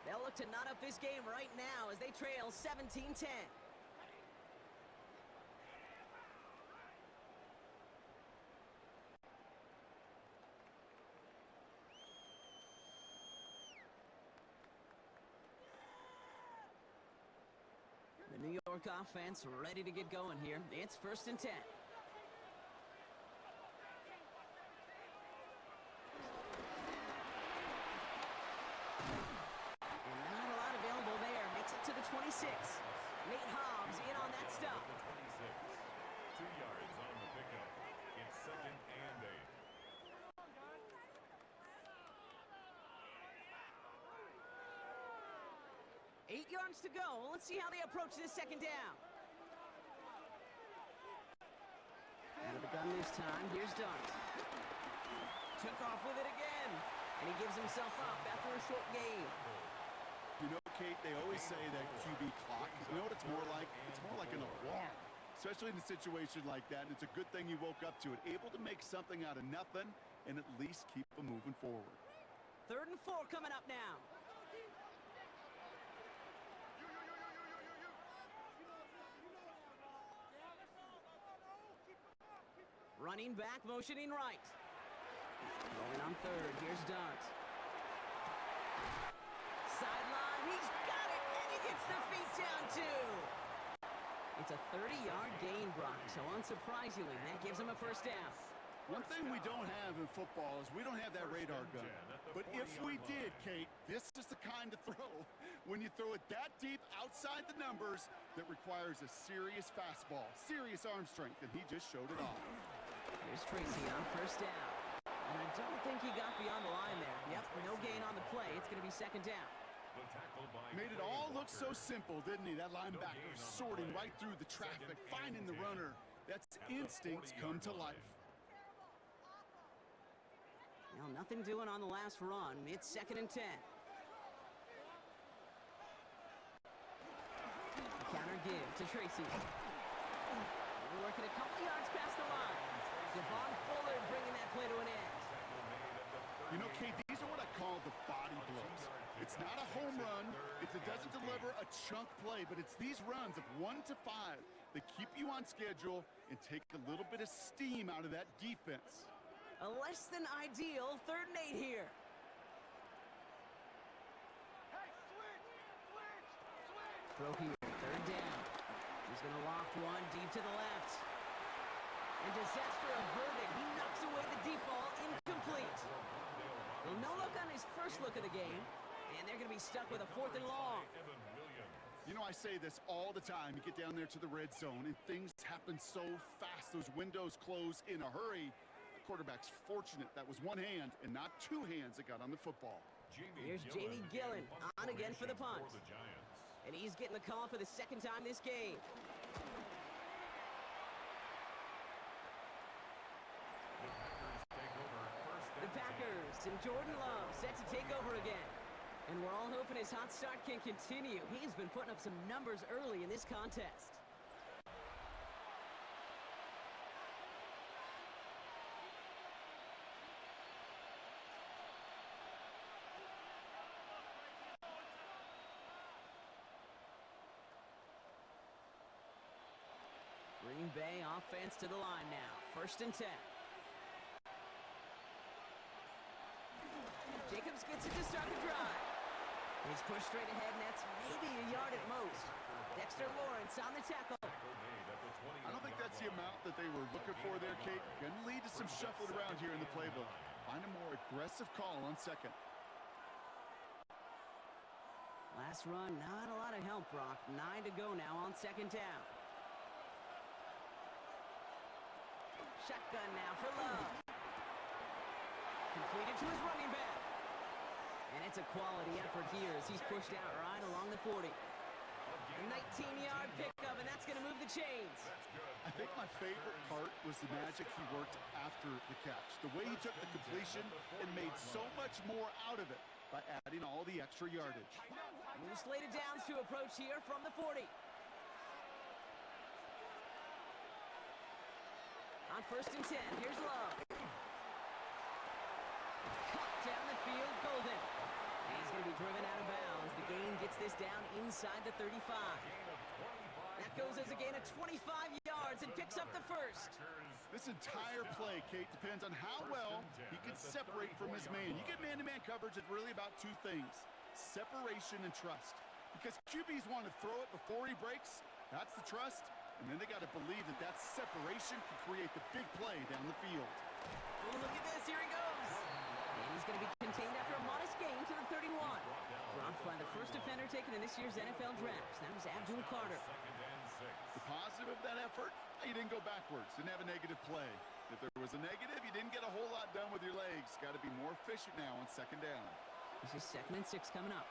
They'll look to knot up this game right now as they trail 17-10. The New York offense ready to get going here. It's 1st and 10. And not a lot available there. Makes it to the 26. Nate Hobbs in on that stop. 2 yards on the pickup. It's 2nd and 8. 8 yards to go. Let's see how they approach this 2nd down. Out of the gun this time. Here's Dart. Took off with it again. And he gives himself up after a short gain. You know, Kate, they always say that QB clock. You know what it's more like? It's more like an alarm. Especially in a situation like that. And it's a good thing you woke up to it. Able to make something out of nothing and at least keep them moving forward. 3rd and 4 coming up now. Running back, motioning right. Rolling on 3rd. Here's Dart. Sideline. He's got it, and he gets the feet down, too. It's a 30-yard gain, Brock, so unsurprisingly, that gives him a 1st down. One thing we don't have in football is we don't have that radar gun. But if we did, Kate, this is the kind of throw, when you throw it that deep outside the numbers, that requires a serious fastball, serious arm strength, and he just showed it off. Here's Tracy on 1st down. And I don't think he got beyond the line there. Yep, no gain on the play. It's going to be 2nd down. Made it all look so simple, didn't he? That linebacker sorting right through the traffic, finding the runner. That's instincts come to life. Now nothing doing on the last run. It's 2nd and 10. Counter give to Tracy. They're working a couple yards past the line. Devon Bullard bringing that play to an end. You know, Kate, these are what I call the body blows. It's not a home run. It doesn't deliver a chunk play, but it's these runs of 1 to 5 that keep you on schedule and take a little bit of steam out of that defense. A less than ideal 3rd and 8 here. Throw here, 3rd down. He's going to loft one deep to the left. And disaster averted. He knocks away the deep ball, incomplete. Well, no look on his first look of the game, and they're going to be stuck with a 4th and long. You know, I say this all the time. You get down there to the red zone, and things happen so fast. Those windows close in a hurry. The quarterback's fortunate that was one hand and not two hands that got on the football. Here's Jamie Gillen on again for the punt. And he's getting the call for the 2nd time this game. The Packers and Jordan Love set to take over again. And we're all hoping his hot start can continue. He's been putting up some numbers early in this contest. Green Bay offense to the line now. 1st and 10. Jacobs gets it to start the drive. He's pushed straight ahead, and that's maybe a yard at most. Dexter Lawrence on the tackle. I don't think that's the amount that they were looking for there, Kate. Going to lead to some shuffling around here in the playbook. Find a more aggressive call on 2nd. Last run, not a lot of help, Brock. 9 to go now on 2nd down. Shotgun now for Love. Completed to his running back. And it's a quality effort here as he's pushed out right along the 40. A 19-yard pickup, and that's going to move the chains. I think my favorite part was the magic he worked after the catch. The way he took the completion and made so much more out of it by adding all the extra yardage. New slated downs to approach here from the 40. On 1st and 10, here's Love. Cut down the field, Gxlden. And he's going to be driven out of bounds. The gain gets this down inside the 35. That goes as a gain of 25 yards and picks up the 1st. This entire play, Kate, depends on how well he can separate from his man. You get man-to-man coverage, it's really about 2 things: separation and trust. Because QBs want to throw it before he breaks. That's the trust. And then they got to believe that that separation can create the big play down the field. Oh, look at this. Here he goes. And he's going to be contained after a modest gain to the 31. Dropped by the first defender taken in this year's NFL draft. That was Abdul Carter. The positive of that effort, he didn't go backwards. Didn't have a negative play. If there was a negative, you didn't get a whole lot done with your legs. Got to be more efficient now on 2nd down. This is 2nd and 6 coming up.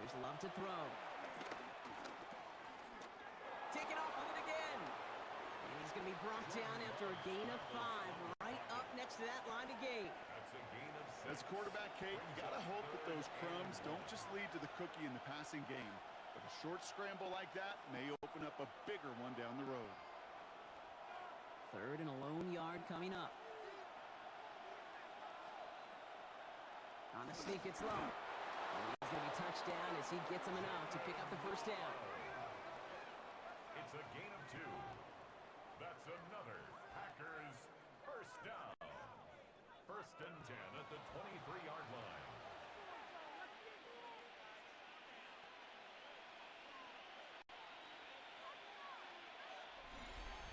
There's Love to throw. Taking off with it again. And he's going to be brought down after a gain of 5 right up next to that line of gain. As quarterback, Kate, you got to hope that those crumbs don't just lead to the cookie in the passing game. But a short scramble like that may open up a bigger one down the road. 3rd and a lone yard coming up. On the sneak, it's Love. And he's going to be touched down as he gets him enough to pick up the 1st down. It's a gain of 2. That's another Packers 1st down. 1st and 10 at the 23-yard line.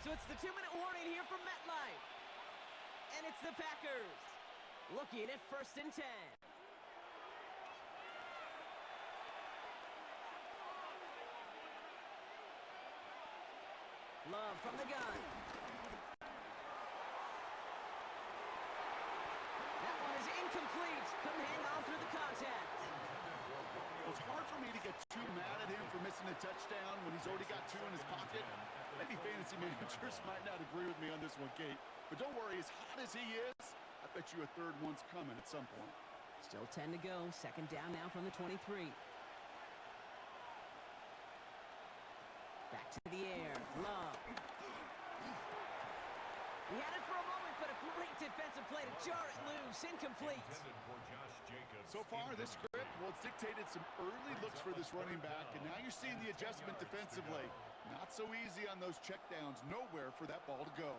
So it's the 2-minute warning here from MetLife. And it's the Packers looking at 1st and 10. Love from the gun. That one is incomplete. Couldn't hang on through the contact. Well, it's hard for me to get too mad at him for missing a touchdown when he's already got 2 in his pocket. Maybe fantasy managers might not agree with me on this one, Kate. But don't worry, as hot as he is, I bet you a third one's coming at some point. Still 10 to go. Second down now from the 23. Back to the air. Love. He had it for a moment, but a great defensive play to jar it loose. Incomplete. So far, this script, well, it's dictated some early looks for this running back, and now you're seeing the adjustment defensively. Not so easy on those checkdowns. Nowhere for that ball to go.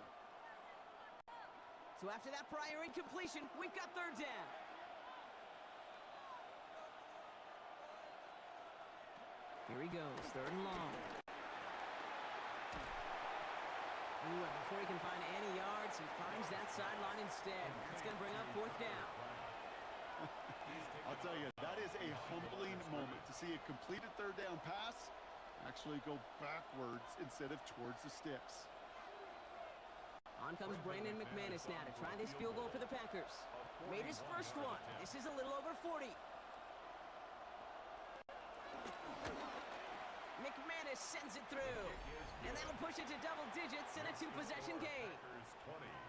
So after that prior incompletion, we've got third down. Here he goes, third and long. Ooh, and before he can find any yards, he finds that sideline instead. That's going to bring up fourth down. I'll tell you, that is a humbling moment to see a completed third down pass actually go backwards instead of towards the sticks. On comes Brandon McManus now to try this field goal for the Packers. Made his first one. This is a little over 40. McManus sends it through. And that'll push it to double digits in a 2-possession game.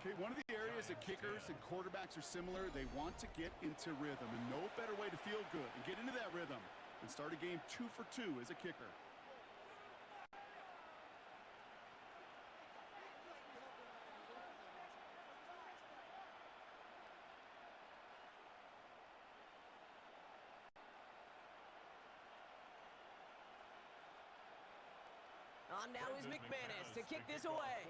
Okay, one of the areas that kickers and quarterbacks are similar, they want to get into rhythm, and no better way to feel good and get into that rhythm than start a game 2 for 2 as a kicker. On now is McManus to kick this away.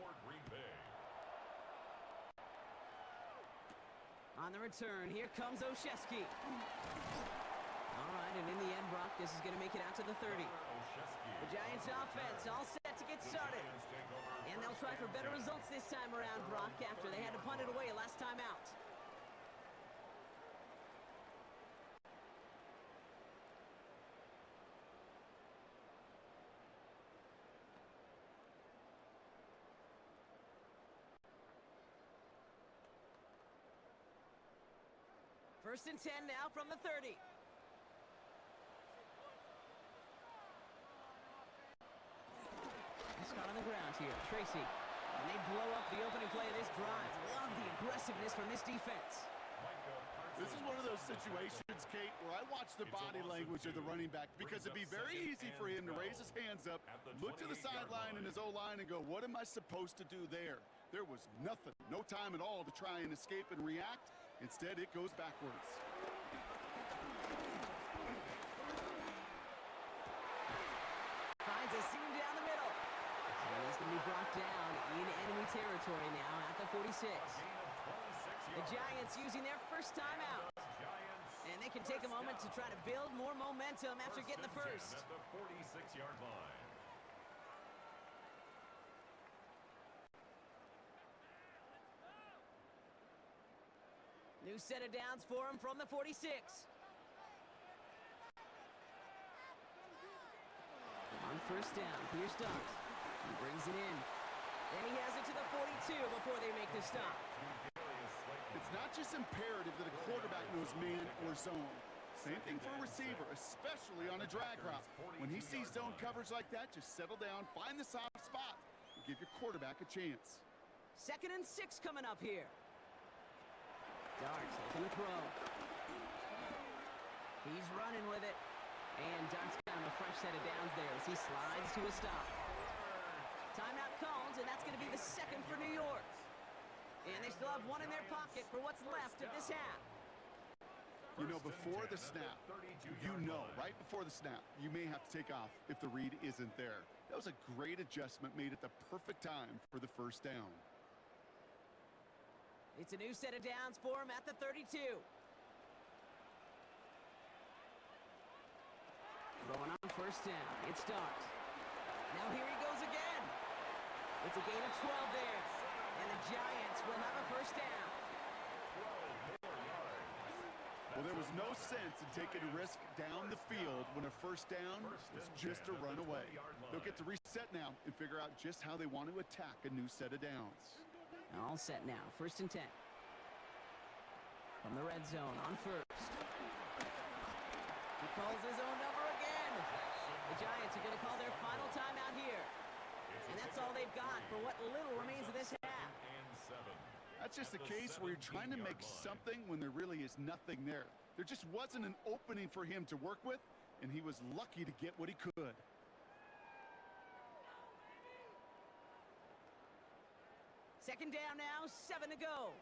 On the return, here comes Gxlden. All right, and in the end, Brock, this is going to make it out to the 30. The Giants offense all set to get started. And they'll try for better results this time around, Brock, after they had to punt it away last time out. First and 10 now from the 30. Start on the ground here, Tracy. And they blow up the opening play of this drive. Love the aggressiveness from this defense. This is one of those situations, Kate, where I watch the body language of the running back because it'd be very easy for him to raise his hands up, look to the sideline in his O-line and go, what am I supposed to do there? There was nothing, no time at all to try and escape and react. Instead, it goes backwards. Finds a seam down the middle. And he's going to be brought down in enemy territory now at the 46. The Giants using their first timeout. And they can take a moment to try to build more momentum after getting the first. At the 46-yard line. New set of downs for him from the 46. On first down, here's Dunks. He brings it in. And he has it to the 42 before they make the stop. It's not just imperative that a quarterback knows man or zone. Same thing for a receiver, especially on a drag route. When he sees zone coverage like that, just settle down, find the soft spot, and give your quarterback a chance. 2nd and 6 coming up here. Darts looking to throw. He's running with it. And Darts got him a fresh set of downs there as he slides to a stop. Timeout called, and that's going to be the second for New York. And they still have one in their pocket for what's left of this half. You know, before the snap, right before the snap, you may have to take off if the read isn't there. That was a great adjustment made at the perfect time for the first down. It's a new set of downs for him at the 32. Going on first down. It's Darts. Now here he goes again. It's a gain of 12 there. And the Giants will have a first down. Well, there was no sense in taking a risk down the field when a first down was just a run away. They'll get to reset now and figure out just how they want to attack a new set of downs. All set now. 1st and 10. From the red zone on first. He calls his own number the Giants are going to call their final timeout here. And that's all they've got for what little remains of this half. That's just a case where you're trying to make something when there really is nothing there. There just wasn't an opening for him to work with, and he was lucky to get what he could. Second down now, 7 to go.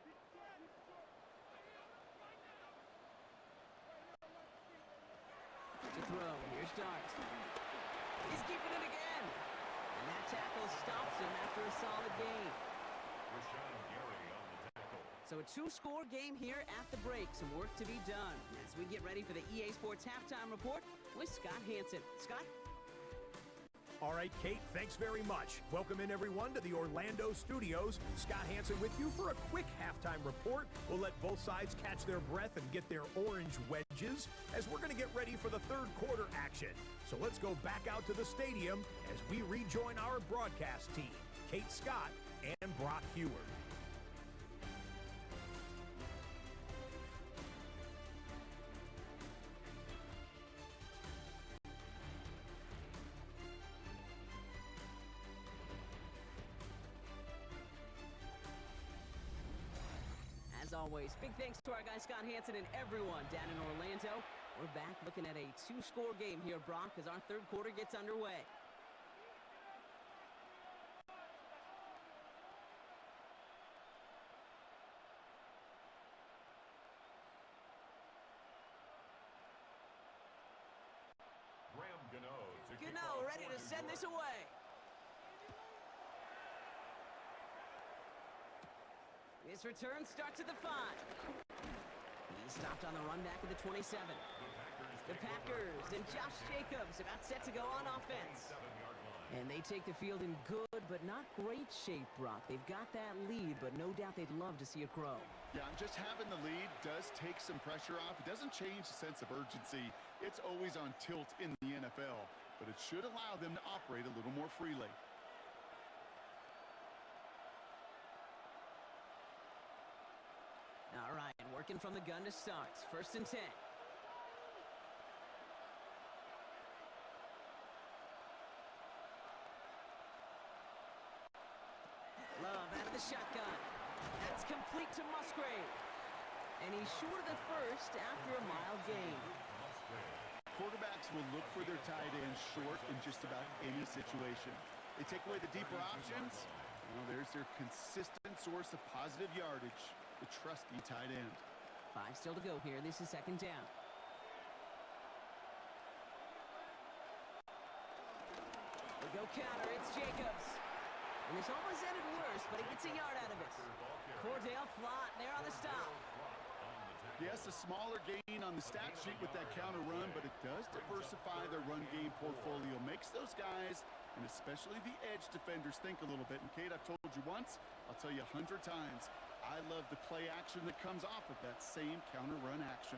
To throw, here's Dart. He's keeping it again. And that tackle stops him after a solid gain. So a two-score game here at the break. Some work to be done as we get ready for the EA Sports Halftime Report with Scott Hanson. Scott? All right, Kate, thanks very much. Welcome in, everyone, to the Orlando studios. Scott Hanson with you for a quick halftime report. We'll let both sides catch their breath and get their orange wedges as we're going to get ready for the third quarter action. So let's go back out to the stadium as we rejoin our broadcast team, Kate Scott and Brock Hewer. As always, big thanks to our guy Scott Hanson and everyone down in Orlando. We're back looking at a two-score game here, Brock, as our third quarter gets underway. Gano ready to send this away. His return starts at the 5. He's stopped on the run back at the 27. The Packers and Josh Jacobs about set to go on offense. And they take the field in good but not great shape, Brock. They've got that lead, but no doubt they'd love to see it grow. Yeah, just having the lead does take some pressure off. It doesn't change the sense of urgency. It's always on tilt in the NFL, but it should allow them to operate a little more freely. All right, and working from the gun to start. First and 10. Love out of the shotgun. That's complete to Musgrave. And he's short of the first after a mild gain. Quarterbacks will look for their tight end short in just about any situation. They take away the deeper options. Well, there's their consistent source of positive yardage. The trusty tight end. 5 still to go here. This is second down. We go counter. It's Jacobs. And this almost ended worse, but he gets a yard out of it. Cordell Flott there on the stop. Yes, a smaller gain on the stat sheet with that counter run, but it does diversify their run game portfolio. Makes those guys, and especially the edge defenders, think a little bit. And Kate, I've told you once, I'll tell you 100 times. I love the play action that comes off of that same counter run action.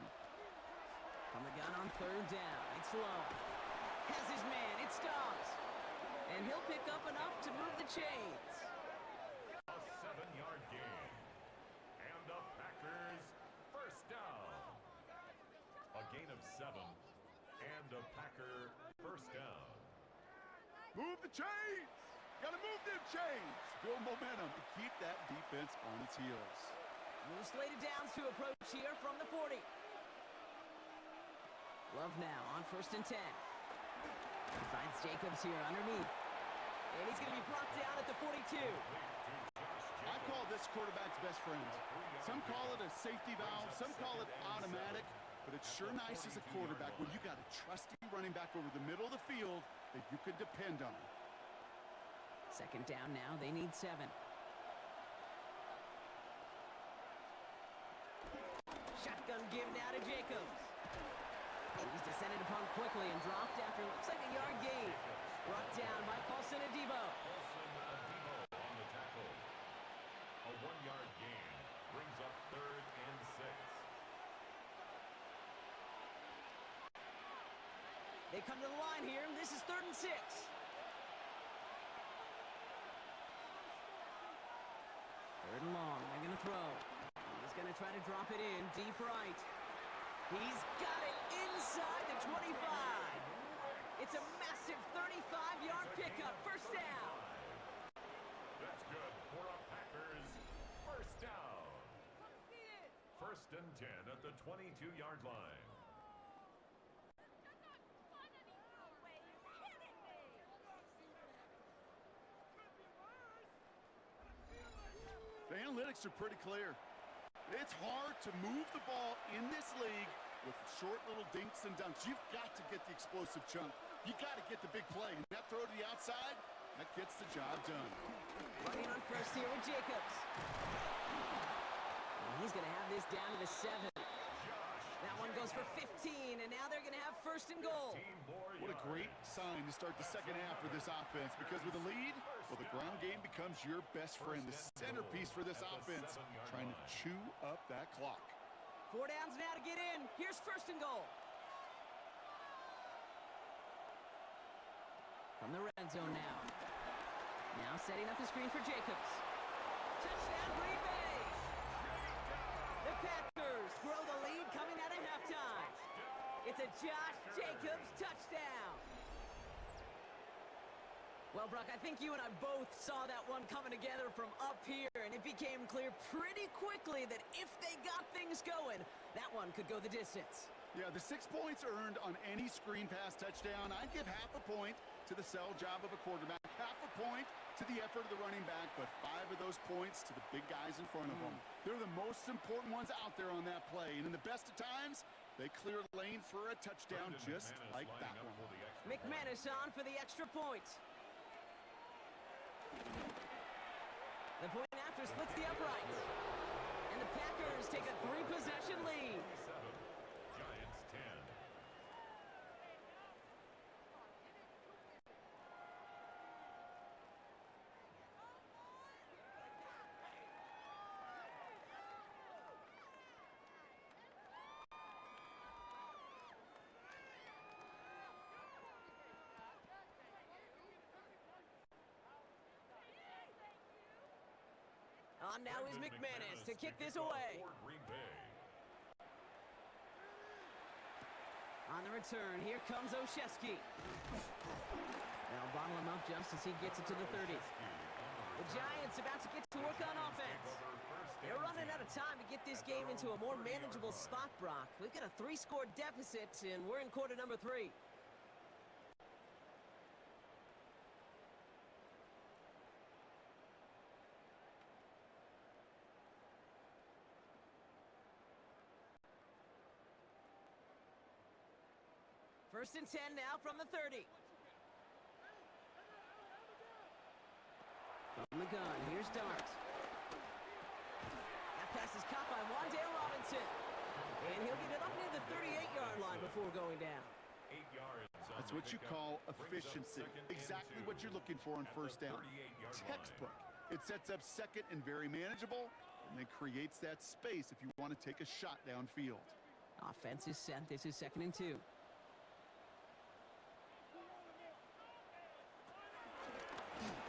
From the gun on third down, it's low. Has his man, it's Dobbs. And he'll pick up enough to move the chains. A 7-yard gain. And the Packers first down. A gain of 7. And a Packer first down. Move the chains! Gotta move them chains! Build momentum and keep that defense on its heels. Move slated downs to approach here from the 40. Love now on first and 10. He finds Jacobs here underneath. And he's going to be brought down at the 42. I call this quarterback's best friend. Some call it a safety valve, some call it automatic, but it's sure nice as a quarterback when you got a trusty running back over the middle of the field that you could depend on. Second down now, they need 7. Shotgun give now to Jacobs. He's descended upon quickly and dropped after looks like a yard gain. Brought down by Paulson Adebo. On the tackle. A 1-yard gain brings up third and 6. They come to the line here. This is third and 6. Third and long. They're going to throw. He's going to try to drop it in deep right. He's got it inside the 25. It's a massive 35-yard pickup. First down. That's good for a Packers first down. First and 10 at the 22-yard line. The analytics are pretty clear. It's hard to move the ball in this league with short little dinks and dunks. You've got to get the explosive chunk. You got to get the big play. And that throw to the outside, that gets the job done. Running on first here with Jacobs. And he's going to have this down to the 7. That one goes for 15, and now they're going to have first and goal. What a great sign to start the second half for this offense, because with a lead, well, the ground game becomes your best friend, the centerpiece for this offense, trying to chew up that clock. 4 downs now to get in. Here's first and goal. From the red zone now. Now setting up the screen for Jacobs. Touchdown, Green Bay! The Packers grow the lead coming out of halftime. It's a Josh Jacobs touchdown. Well, Brock, I think you and I both saw that one coming together from up here, and it became clear pretty quickly that if they got things going, that one could go the distance. Yeah, the 6 points earned on any screen pass touchdown. I'd give half a point to the sell job of a quarterback, half a point to the effort of the running back, but 5 of those points to the big guys in front of them. They're the most important ones out there on that play, and in the best of times, they clear the lane for a touchdown just like that one. McManus on for the extra point. The point after splits the uprights. And the Packers take a 3-possession lead. Giants 10. On now is McManus to kick this away. On the return, here comes Gxlden. Now bottle him up just as he gets it to the 30. The Giants about to get to work on offense. They're running out of time to get this game into a more manageable spot, Brock. We've got a 3-score deficit, and we're in quarter number 3. First and 10 now from the 30. From the gun, here's Dart. That pass is caught by Wan'Dale Robinson. And he'll get it up near the 38-yard line before going down. 8 yards. That's what you call efficiency. Exactly what you're looking for on first down. Textbook. It sets up second and very manageable, and then creates that space if you want to take a shot downfield. Offense is set. This is 2nd and 2.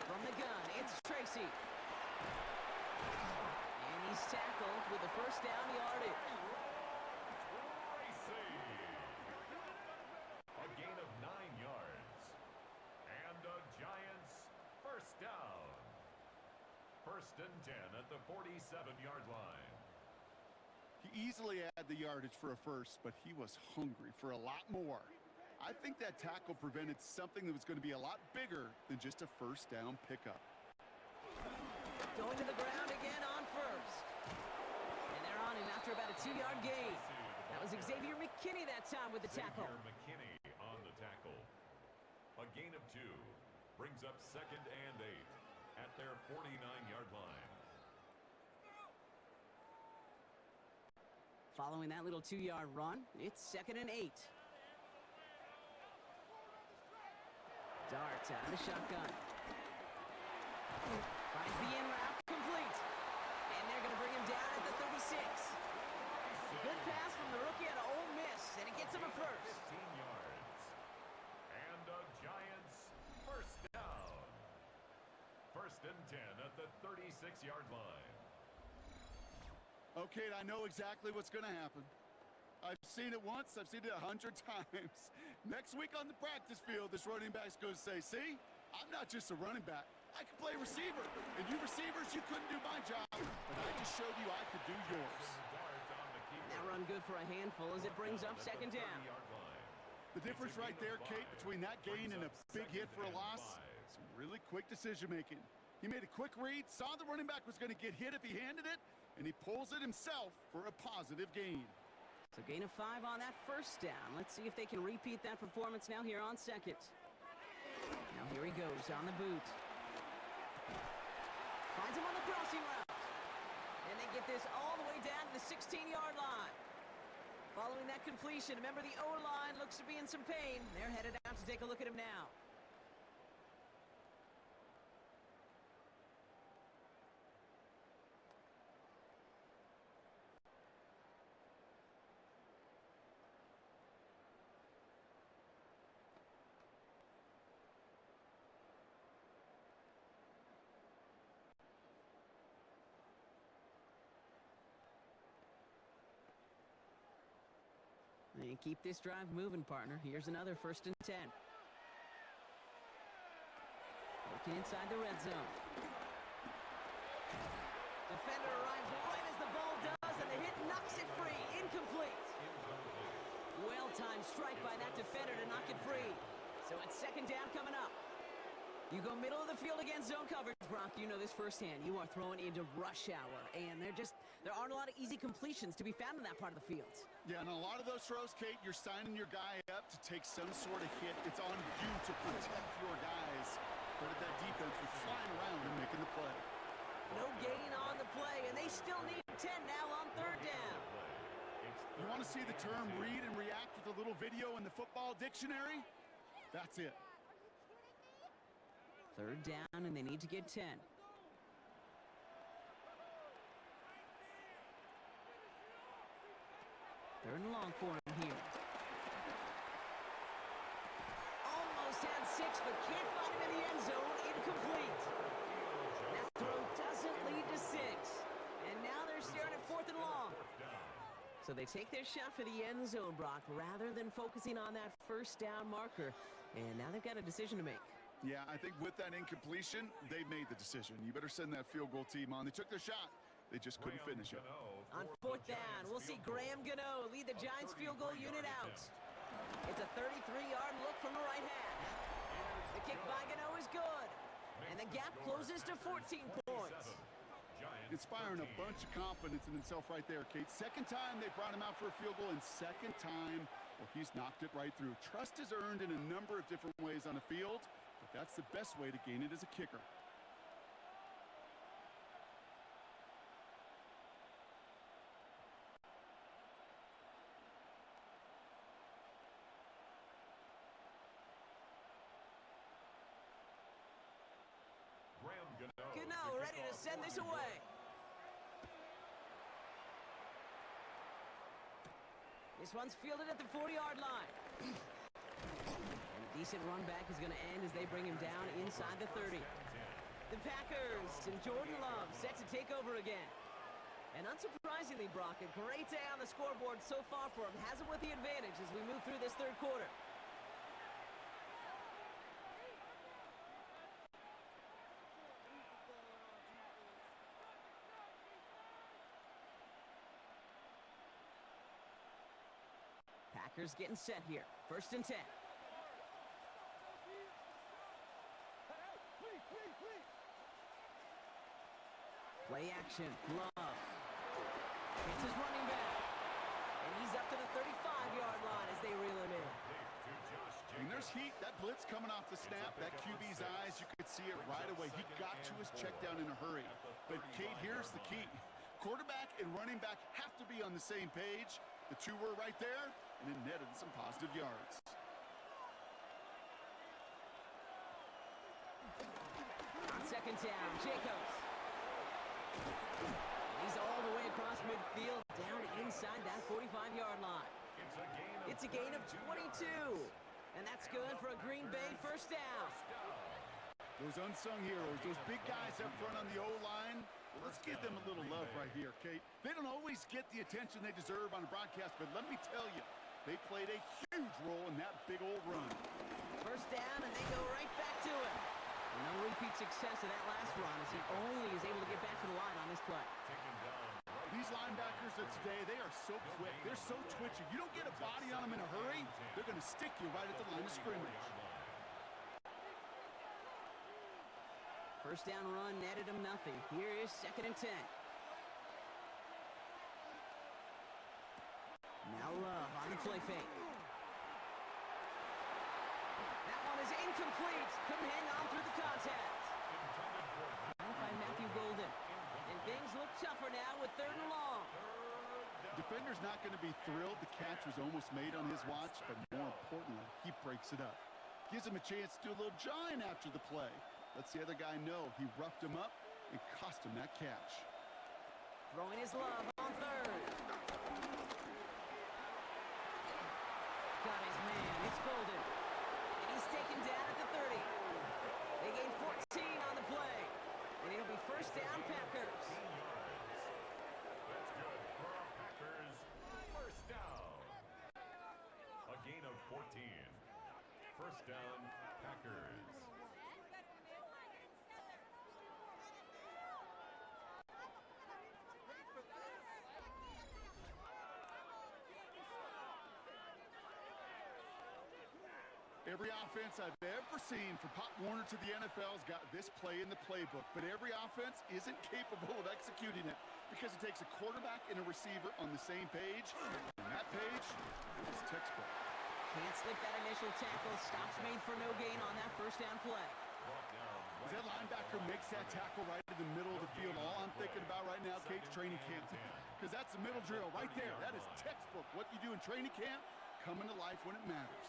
From the gun, it's Tracy. And he's tackled with the first down yardage. Tracy. A gain of 9 yards. And the Giants first down. First and 10 at the 47-yard line. He easily had the yardage for a first, but he was hungry for a lot more. I think that tackle prevented something that was going to be a lot bigger than just a first down pickup. Going to the ground again on first. And they're on him after about a 2-yard gain. That was Xavier McKinney that time with the tackle. Xavier McKinney on the tackle. A gain of 2 brings up 2nd and 8 at their 49-yard line. Following that little 2-yard run, it's 2nd and 8. Dart out of the shotgun. Finds the in route, complete. And they're going to bring him down at the 36. Good pass from the rookie out of Ole Miss, and it gets him a first. 15 yards. And the Giants first down. First and 10 at the 36-yard line. Okay, I know exactly what's going to happen. I've seen it once. I've seen it 100 times. Next week on the practice field, this running back's going to say, see, I'm not just a running back. I can play receiver. And you receivers, you couldn't do my job. But I just showed you I could do yours. That run good for a handful as it brings up second down. The difference right there, Kate, between that gain and a big hit for a loss, some really quick decision-making. He made a quick read, saw the running back was going to get hit if he handed it, and he pulls it himself for a positive gain. So gain of 5 on that first down. Let's see if they can repeat that performance now here on second. Now here he goes on the boot. Finds him on the crossing route. And they get this all the way down to the 16-yard line. Following that completion, remember the O-line looks to be in some pain. They're headed out to take a look at him now. And keep this drive moving, partner. Here's another 1st and 10. Looking inside the red zone. Defender arrives right as the ball does, and the hit knocks it free. Incomplete. Well-timed strike by that defender to knock it free. So it's second down coming up. You go middle of the field against zone coverage, Brock. You know this firsthand. You are throwing into rush hour, and there aren't a lot of easy completions to be found in that part of the field. Yeah, and a lot of those throws, Kate, you're signing your guy up to take some sort of hit. It's on you to protect your guys. But that defense was flying around and making the play. No gain on the play, and they still need 10 now on third down. You want to see the term read and react with a little video in the football dictionary? That's it. Third down, and they need to get 10. Third and long for him here. Almost had 6, but can't find him in the end zone. Incomplete. That throw doesn't lead to 6. And now they're staring at 4th and long. So they take their shot for the end zone, Brock, rather than focusing on that first down marker. And now they've got a decision to make. Yeah, I think with that incompletion, they made the decision. You better send that field goal team on. They took their shot. They just couldn't finish it. On 4th down, we'll see Graham Gano lead the Giants field goal unit out. It's a 33-yard look from the right hand. The kick by Gano is good. And the gap closes to 14 points. Inspiring a bunch of confidence in himself right there, Kate. Second time they brought him out for a field goal, and second time, well, he's knocked it right through. Trust is earned in a number of different ways on the field, but that's the best way to gain it as a kicker. Gano ready to send this away. This one's fielded at the 40-yard line. And a decent run back is going to end as they bring him down inside the 30. The Packers and Jordan Love set to take over again. And unsurprisingly, Brock, a great day on the scoreboard so far for him. Has him with the advantage as we move through this third quarter. Packers getting set here. 1st and 10. Play action. Love. It's his running back. And he's up to the 35-yard line as they reel him in. And there's heat. That blitz coming off the snap, that QB's eyes, you could see it right away. He got to his check down in a hurry. But, Kate, here's the key. Quarterback and running back have to be on the same page. The two were right there, and it netted some positive yards. On second down, Jacobs. He's all the way across midfield, down inside that 45-yard line. It's a gain of 22. And that's good for a Green Bay first down. Those unsung heroes, those big guys up front on the O-line, Let's give them a little love right here, Kate. They don't always get the attention they deserve on a broadcast, but let me tell you, they played a huge role in that big old run. First down, and they go right back to it. And no repeat success of that last run as he only is able to get back to the line on this play. These linebackers of today, they are so quick. They're so twitchy. You don't get a body on them in a hurry, they're going to stick you right at the line of scrimmage. First down run netted him nothing. Here is 2nd and 10. Now Love on the play fake. That one is incomplete. Couldn't hang on through the contact. Trying to find Gxlden. And things look tougher now with 3rd and long. Defender's not going to be thrilled. The catch was almost made on his watch, but more importantly, he breaks it up. Gives him a chance to do a little jawing after the play. Lets the other guy know he roughed him up and cost him that catch. Throwing his Love on 3rd. Got his man. It's Gxlden. And he's taken down at the 30. They gain 14 on the play. And it'll be first down Packers. That's good for our Packers. First down. A gain of 14. First down, Packers. Every offense I've ever seen from Pop Warner to the NFL's got this play in the playbook, but every offense isn't capable of executing it because it takes a quarterback and a receiver on the same page, and that page is textbook. Can't slip that initial tackle. Stops made for no gain on that first down play. As that linebacker makes that tackle right in the middle of the field, all I'm thinking about right now, Kate's training camp, because that's the middle drill right there. That is textbook. What you do in training camp, coming to life when it matters.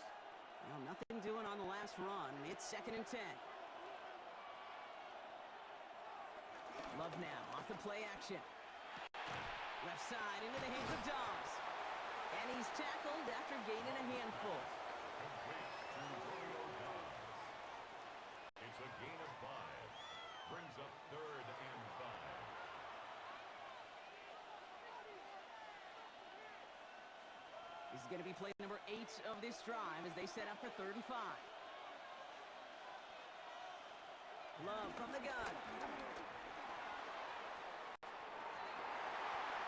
Well, nothing doing on the last run. It's 2nd and 10. Love now off the play action. Left side into the hands of Dobbs. And he's tackled after gaining a handful. It's a gain of 5. Brings up 3rd and 5. This is going to be play number 8 of this drive as they set up for 3rd and 5. Love from the gun.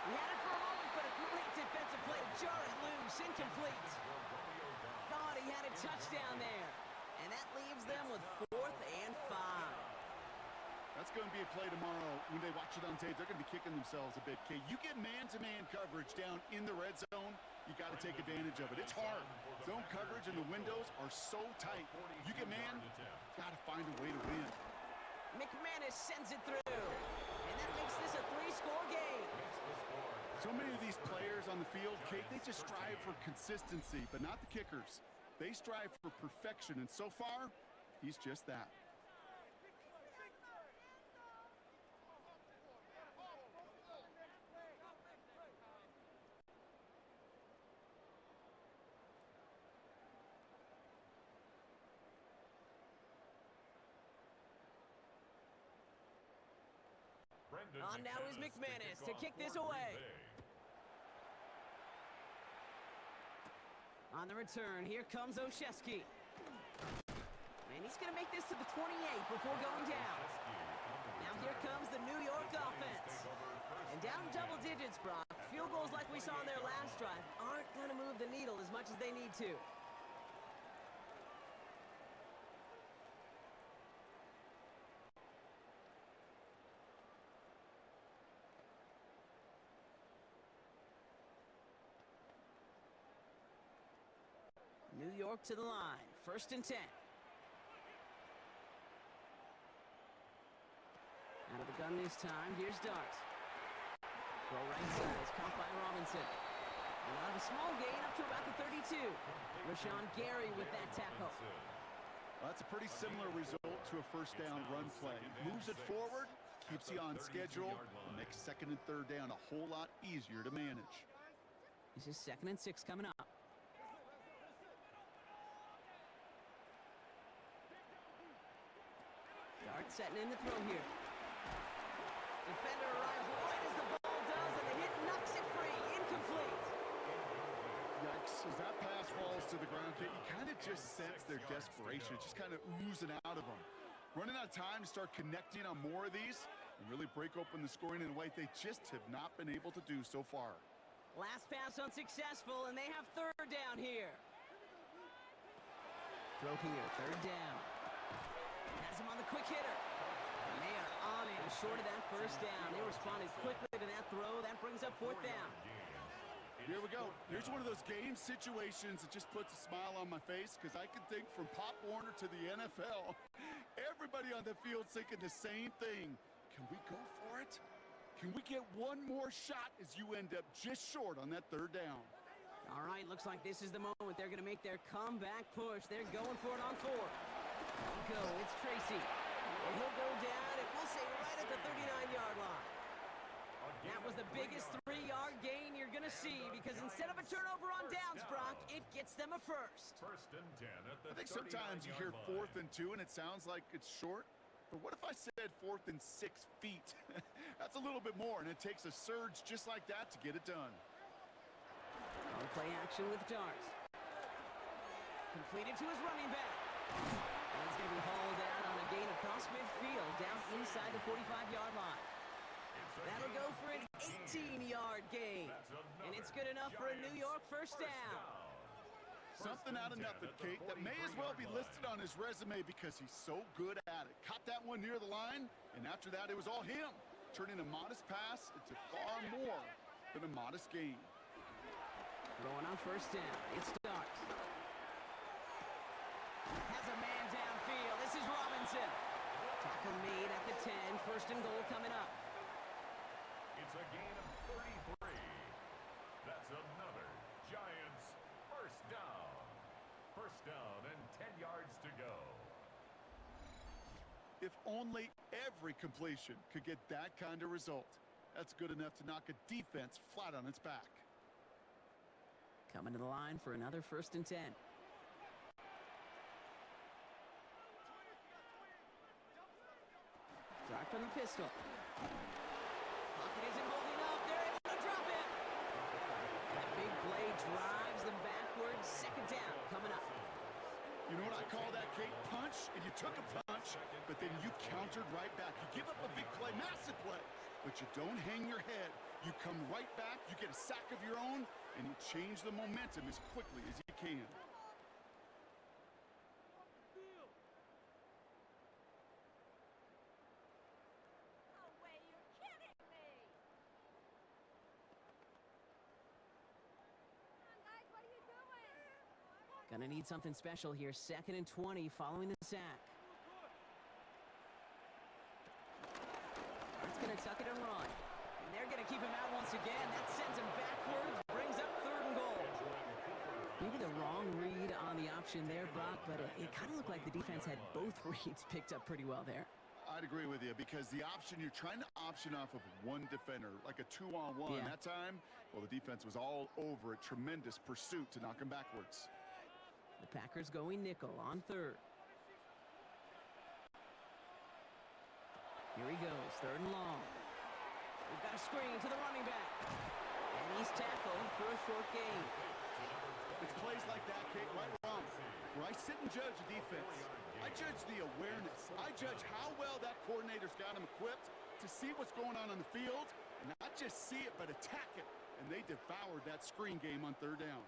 He had it for a moment, but a great defensive play to jar it loose, incomplete. Thought he had a touchdown there. And that leaves them with 4th and 5. That's going to be a play tomorrow. When they watch it on tape, they're going to be kicking themselves a bit, Kate. You get man-to-man coverage down in the red zone, you got to take advantage of it. It's hard. Zone coverage and the windows are so tight. You get man, got to find a way to win. McManus sends it through. And that makes this a 3-score game. So many of these players on the field, Kate, they just strive for consistency, but not the kickers. They strive for perfection, and so far, he's just that. On now is McManus to kick this away. On the return, here comes Gxlden. And he's going to make this to the 28 before going down. Now here comes the New York offense. And down double digits, Brock. Field goals like we saw in their last drive aren't going to move the needle as much as they need to. New York to the line. 1st and 10. Out of the gun this time. Here's Dart. Throw right side is caught by Robinson. And out of a small gain up to about the 32. Rashawn Gary with that tackle. Well, that's a pretty similar result to a first down run play. Moves it forward, keeps you on schedule, and makes 2nd and 3rd down a whole lot easier to manage. This is 2nd and 6 coming up. Dart setting in the throw here. Defender Okay, you kind of just sense their desperation, just kind of oozing out of them. Running out of time to start connecting on more of these and really break open the scoring in a way they just have not been able to do so far. Last pass unsuccessful, and they have third down here. Throw here, third down. Has him on the quick hitter. And they are on him, short of that first down. They responded quickly to that throw. That brings up fourth down. Here we go. Here's one of those game situations that just puts a smile on my face because I can think from Pop Warner to the NFL. Everybody on the field thinking the same thing. Can we go for it? Can we get one more shot as you end up just short on that third down? All right, looks like this is the moment they're going to make their comeback push. They're going for it on fourth. Go, it's Tracy. And he'll go down, and we'll say right at the 39-yard line. That was the biggest 3-yard gain you're going to see because instead of a turnover on downs, Brock, it gets them a first. First and 10 at the I think sometimes you hear 4th and 2 and it sounds like it's short. But what if I said 4th and 6 feet? That's a little bit more, and it takes a surge just like that to get it done. On play action with Darts. Completed to his running back. And he's going to be hauled out on a gain across midfield down inside the 45-yard line. That'll go for an 18-yard gain. And it's good enough for a New York first down. Something out of nothing, Kate, that may as well be listed on his resume because he's so good at it. Caught that one near the line, and after that, it was all him. Turning a modest pass into far more than a modest gain. Throwing on first down. It starts. Has a man downfield. This is Robinson. Tackle made at the 10. First and goal coming up. It's a gain of 33. That's another Giants first down. First down and 10 yards to go. If only every completion could get that kind of result. That's good enough to knock a defense flat on its back. Coming to the line for another first and 10. Dart from the pistol. Pocket isn't holding up. They're able to drop it. And a big play drives them backwards. Second down coming up. You know what I call that, Kate? Punch, and you took a punch, but then you countered right back. You give up a big play, massive play, but you don't hang your head. You come right back, you get a sack of your own, and you change the momentum as quickly as you can. Gonna need something special here. Second and 20 following the sack. It's gonna tuck it and run. And they're gonna keep him out once again. That sends him backwards, brings up third and goal. Maybe the wrong read on the option there, Brock, but it kind of looked like the defense had both reads picked up pretty well there. I'd agree with you because the option, you're trying to option off of one defender, like a 2-on-1. Yeah. That time, well, the defense was all over it. Tremendous pursuit to knock him backwards. The Packers going nickel on third. Here he goes, third and long. We've got a screen to the running back. And he's tackled for a short gain. It's plays like that, Kate, right or wrong, where I sit and judge a defense. I judge the awareness. I judge how well that coordinator's got him equipped to see what's going on the field, and not just see it, but attack it. And they devoured that screen game on third down.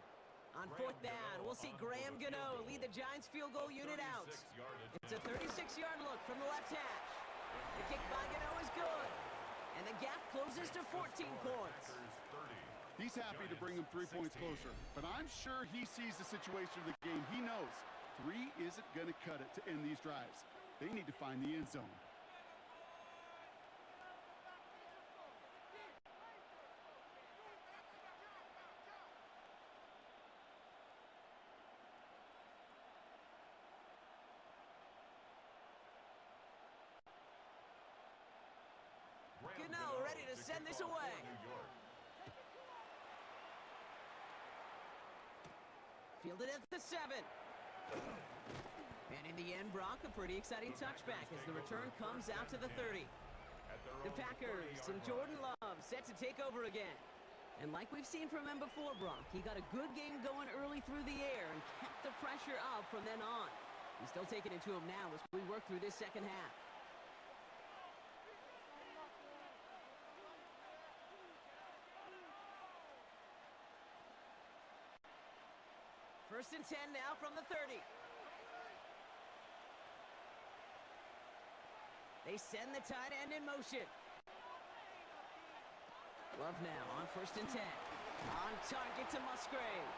On fourth down, we'll see Graham Gano lead the Giants field goal unit out. It's a 36-yard look from the left hash. The kick by Gano is good. And the gap closes to 14 points. He's happy to bring them 3 points closer, but I'm sure he sees the situation of the game. He knows 3 isn't going to cut it to end these drives. They need to find the end zone. Gano ready to send this away. Fielded at the 7. And in the end, Brock, a pretty exciting touchback as the return comes out to the 30. The Packers and Jordan Love set to take over again. And like we've seen from him before, Brock, he got a good game going early through the air and kept the pressure up from then on. He's still taking it to him now as we work through this second half. First and 10 now from the 30. They send the tight end in motion. Love now on first and 10. On target to Musgrave.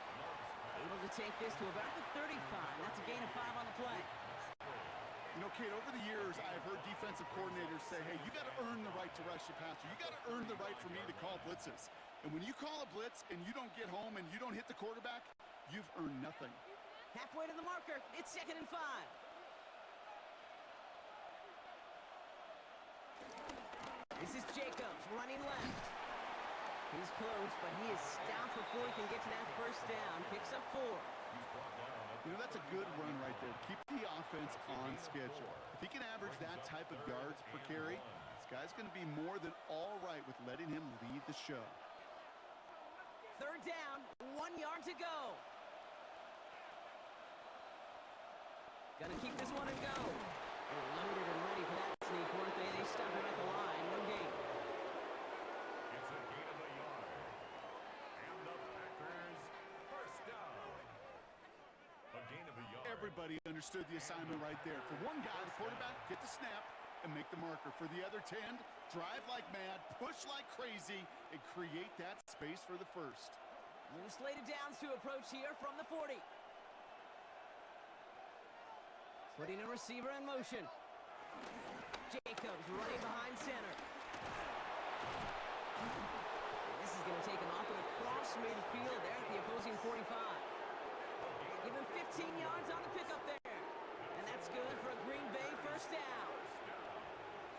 Able to take this to about the 35. That's a gain of 5 on the play. You know, Kate, over the years, I've heard defensive coordinators say, hey, you got to earn the right to rush the passer. You got to earn the right for me to call blitzes. And when you call a blitz and you don't get home and you don't hit the quarterback, you've earned nothing. Halfway to the marker. It's second and 5. This is Jacobs running left. He's close, but he is stopped before he can get to that first down. Picks up 4. You know, that's a good run right there. Keep the offense on schedule. If he can average that type of yards per carry, this guy's going to be more than all right with letting him lead the show. Third down, 1 yard to go. Gonna keep this one and go. They're loaded and ready for that sneak, weren't they? They stop him at the line. No gain. It's a gain of a yard. And the Packers first down. A gain of a yard. Everybody understood the assignment right there. For one guy, the quarterback, get the snap and make the marker. For the other 10, drive like mad, push like crazy, and create that space for the first. New slated downs to approach here from the 40. Putting a receiver in motion. Jacobs running behind center. And this is going to take him up and across midfield there at the opposing 45. Give him 15 yards on the pickup there. And that's good for a Green Bay first down.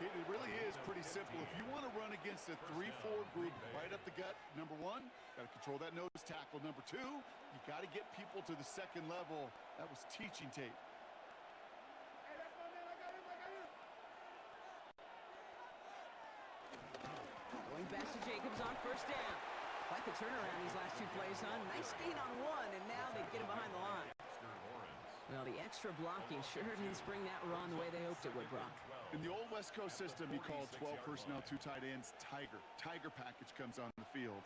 It really is pretty simple. If you want to run against a 3-4 group right up the gut, number 1, got to control that nose tackle. Number 2, you got to get people to the second level. That was teaching tape. Going back to Jacobs on first down. Quite the turnaround these last 2 plays, huh? Nice gain on 1, and now they get him behind the line. Well, the extra blocking sure didn't spring that run the way they hoped it would, Brock. In the old West Coast system, you called 12 personnel, 2 tight ends, Tiger. Tiger package comes on the field.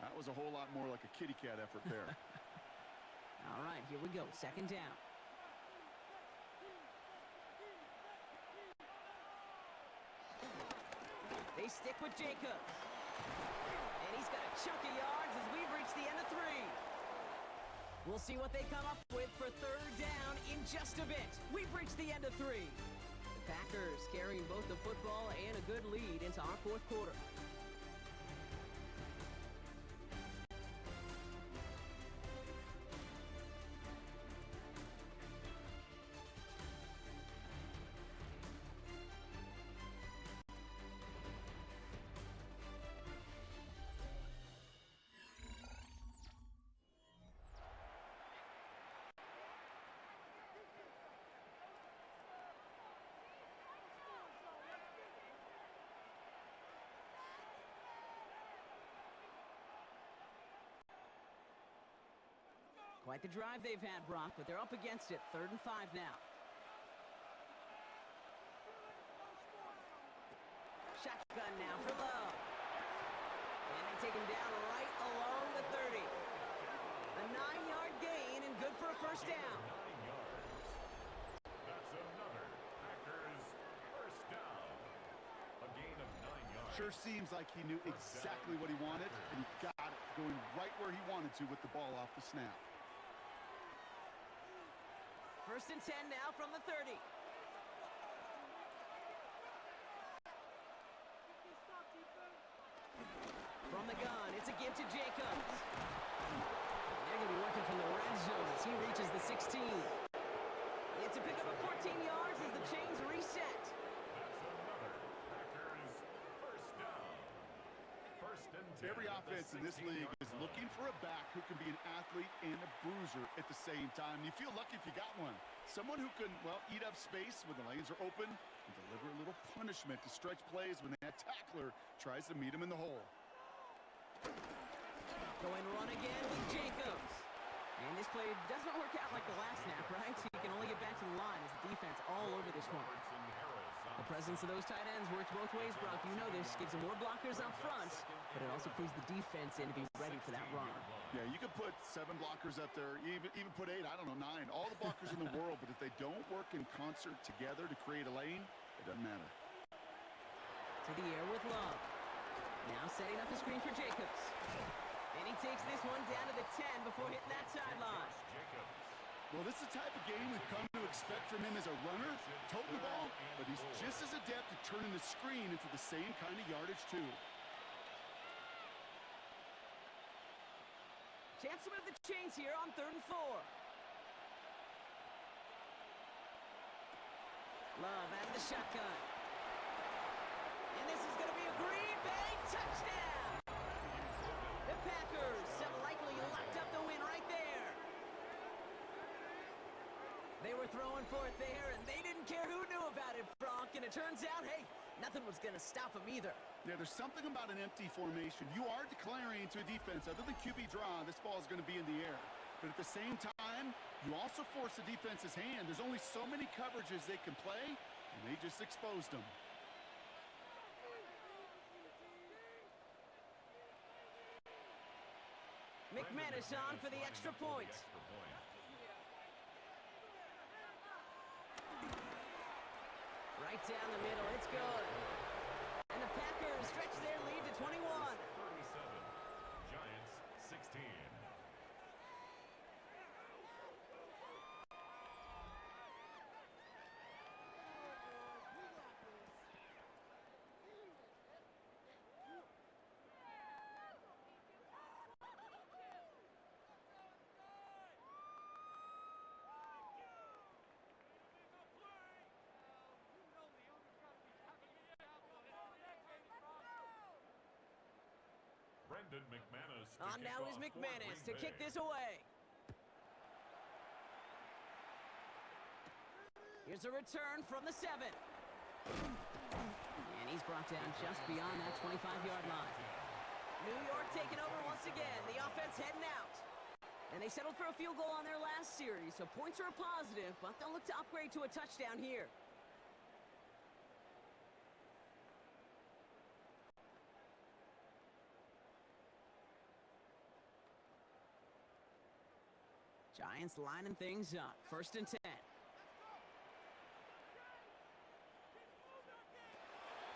That was a whole lot more like a kitty cat effort there. All right, here we go. Second down. They stick with Jacobs. And he's got a chunk of yards as we've reached the end of 3. We'll see what they come up with for third down in just a bit. We've reached the end of 3. The Packers carrying both the football and a good lead into our fourth quarter. Quite the drive they've had, Brock, but they're up against it. 3rd and 5 now. Shotgun now for Love. And they take him down right along the 30. A 9-yard gain and good for a first down. 9 yards. That's another Packers first down. A gain of 9 yards. Sure seems like he knew exactly what he wanted, and he got it, going right where he wanted to with the ball off the snap. First and 10 now from the 30. From the gun, it's a give to Jacobs. They're going to be working from the red zone as he reaches the 16. It's a pickup of 14 yards as the chains reset. That's another Packers first down. First and 10. Every offense in this league is looking for a back who can be an athlete and a bruiser at the same time. You feel lucky if you got one. Someone who can, well, eat up space when the lanes are open and deliver a little punishment to stretch plays when that tackler tries to meet him in the hole. Going run again with Jacobs. And this play doesn't work out like the last snap, right? So you can only get back to the line as the defense all over this one. The presence of those tight ends works both ways, Brock. You know this. Gives them more blockers up front, but it also clues the defense in to be ready for that run. Yeah, you could put 7 blockers up there, even put 8, I don't know, 9. All the blockers in the world, but if they don't work in concert together to create a lane, it doesn't matter. To the air with Love. Now setting up the screen for Jacobs. And he takes this one down to the 10 before hitting that sideline. Well, this is the type of game we've come to expect from him as a runner, toting the ball, but he's just as adept at turning the screen into the same kind of yardage, too. Chance to move the chains here on 3rd and 4. Love out of the shotgun. And this is going to be a Green Bay touchdown. The Packers have likely locked up the win right there. They were throwing for it there, and they didn't care who knew about it, Brock. And it turns out, hey, nothing was going to stop them either. Yeah, there's something about an empty formation. You are declaring to a defense, other than QB draw, this ball is going to be in the air. But at the same time, you also force the defense's hand. There's only so many coverages they can play, and they just exposed them. McManus on for the extra point. Right down the middle, it's good. And the Packers stretch their lead to 21. 37, Giants 16. McManus On now is McManus to kick this away. Here's a return from the 7. And he's brought down just beyond that 25-yard line. New York taking over once again. The offense heading out. And they settled for a field goal on their last series, so points are a positive, but they'll look to upgrade to a touchdown here. Giants lining things up. 1st and 10.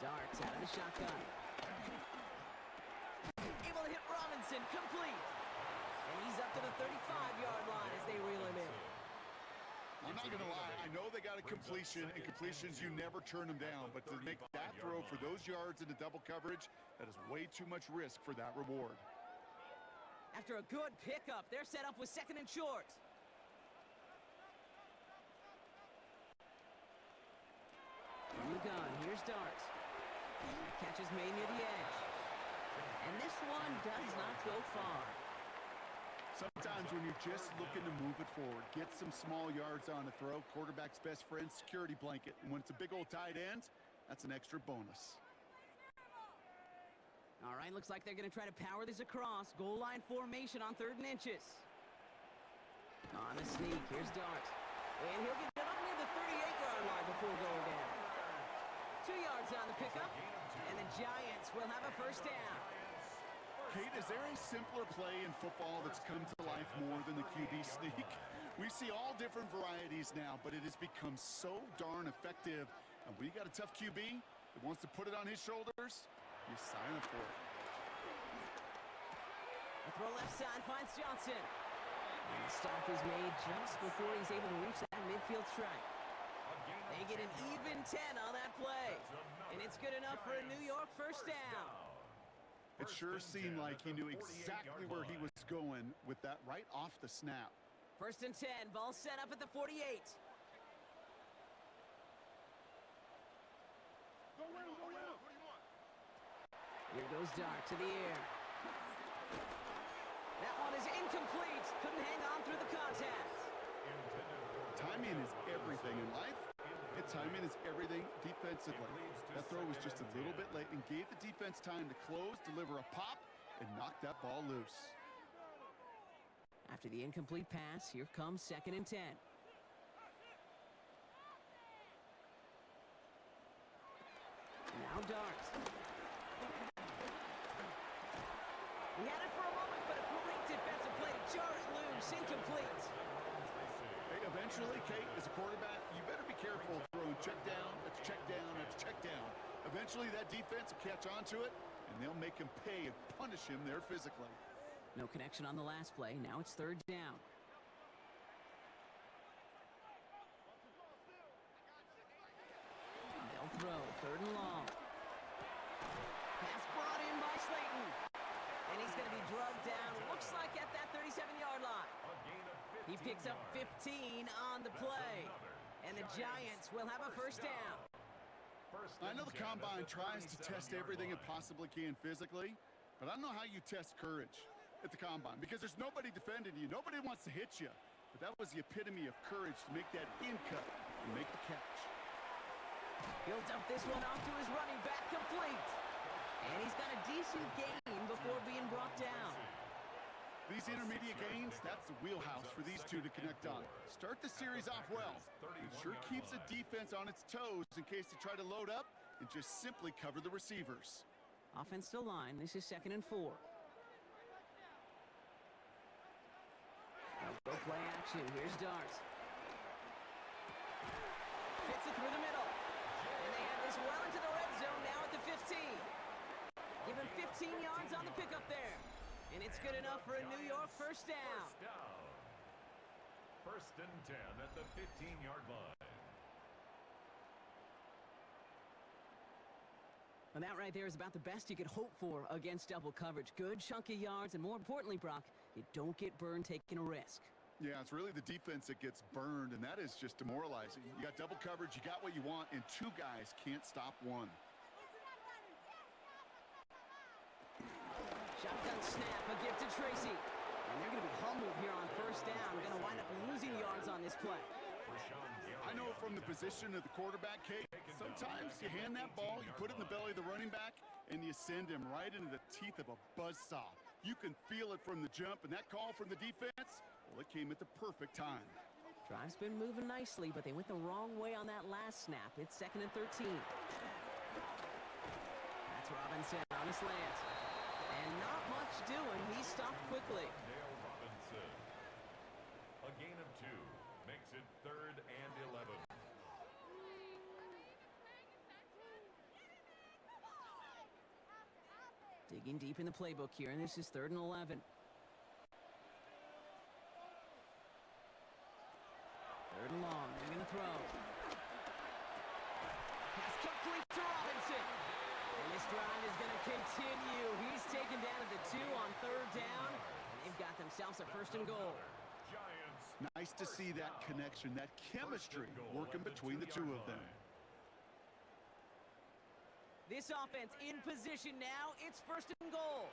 Darts out of the shotgun. Able to hit Robinson, complete. And he's up to the 35-yard line as they reel him in. I'm not going to lie. I know they got a completion, and completions, you never turn them down. But to make that throw for those yards into double coverage, that is way too much risk for that reward. After a good pickup, they're set up with 2nd and short. From the gun, here's Darts. Catch is made near the edge. And this one does not go far. Sometimes when you're just looking to move it forward, get some small yards on a throw, quarterback's best friend, security blanket. And when it's a big old tight end, that's an extra bonus. All right, looks like they're going to try to power this across. Goal line formation on 3rd and inches. On the sneak, here's Darts. And he'll get it up near the 38-yard line before going down. 2 yards on the pickup, and the Giants will have a 1st down. Kate, is there a simpler play in football that's come to life more than the QB sneak? We see all different varieties now, but it has become so darn effective. And when you got a tough QB that wants to put it on his shoulders, you sign up for it. The throw left side finds Johnson. And the stop is made just before he's able to reach that midfield strike. They get an even 10 on that play. And it's good enough for a New York 1st down. It sure seemed like he knew exactly where he was going with that right off the snap. 1st and 10, ball set up at the 48. Here goes Dart to the air. That one is incomplete. Couldn't hang on through the contact. Timing is everything in life. And timing is everything defensively. That throw was just a little bit late and gave the defense time to close, deliver a pop, and knock that ball loose. After the incomplete pass, here comes 2nd and 10. Now Darts. He had it for a moment, but a great defensive play to jar it loose. Incomplete. Hey, eventually, Kate, as a quarterback, you better be careful throwing check down after check down after check down. Eventually, that defense will catch on to it, and they'll make him pay and punish him there physically. No connection on the last play. Now it's 3rd down. They'll throw. 3rd and long. Pass brought in by Slayton. And he's going to be drugged down. Looks like at that 37-yard line. He picks up 15 on the play. And the Giants will have a 1st down. I know the Combine tries to test everything it possibly can physically, but I don't know how you test courage at the Combine because there's nobody defending you. Nobody wants to hit you. But that was the epitome of courage to make that in cut and make the catch. He'll dump this one off to his running back, complete. And he's got a decent gain before being brought down. These intermediate gains, that's the wheelhouse for these two to connect on. Start the series off well. It sure keeps the defense on its toes in case they try to load up and just simply cover the receivers. Offense to line. This is 2nd and 4. Go play action. Here's Darts. Fits it through the middle. And they have this well into the red zone now at the 15. Give him 15 yards on the pickup there. And it's good enough for a New York 1st down. 1st and 10 at the 15-yard line. And that right there is about the best you could hope for against double coverage. Good chunky yards, and more importantly, Brock, you don't get burned taking a risk. Yeah, it's really the defense that gets burned, and that is just demoralizing. You got double coverage, you got what you want, and 2 guys can't stop one. Shotgun snap, a gift to Tracy. And they're going to be humbled here on 1st down. Going to wind up losing yards on this play. I know from the position of the quarterback, Kate, sometimes you hand that ball, you put it in the belly of the running back, and you send him right into the teeth of a buzzsaw. You can feel it from the jump, and that call from the defense, well, it came at the perfect time. Drive's been moving nicely, but they went the wrong way on that last snap. It's 2nd and 13. That's Robinson on the slant. And not much doing. He stopped quickly. Dale Robinson. A gain of 2 makes it 3rd and 11. Digging deep in the playbook here, and this is 3rd and 11. 3rd and long. They're going to throw. Pass complete to Robinson. And this drive is going to continue. He's taken down at the 2 on 3rd down. And they've got themselves a 1st and goal. Nice to see that connection, that chemistry working between the 2 of them. This offense in position now. It's 1st and goal.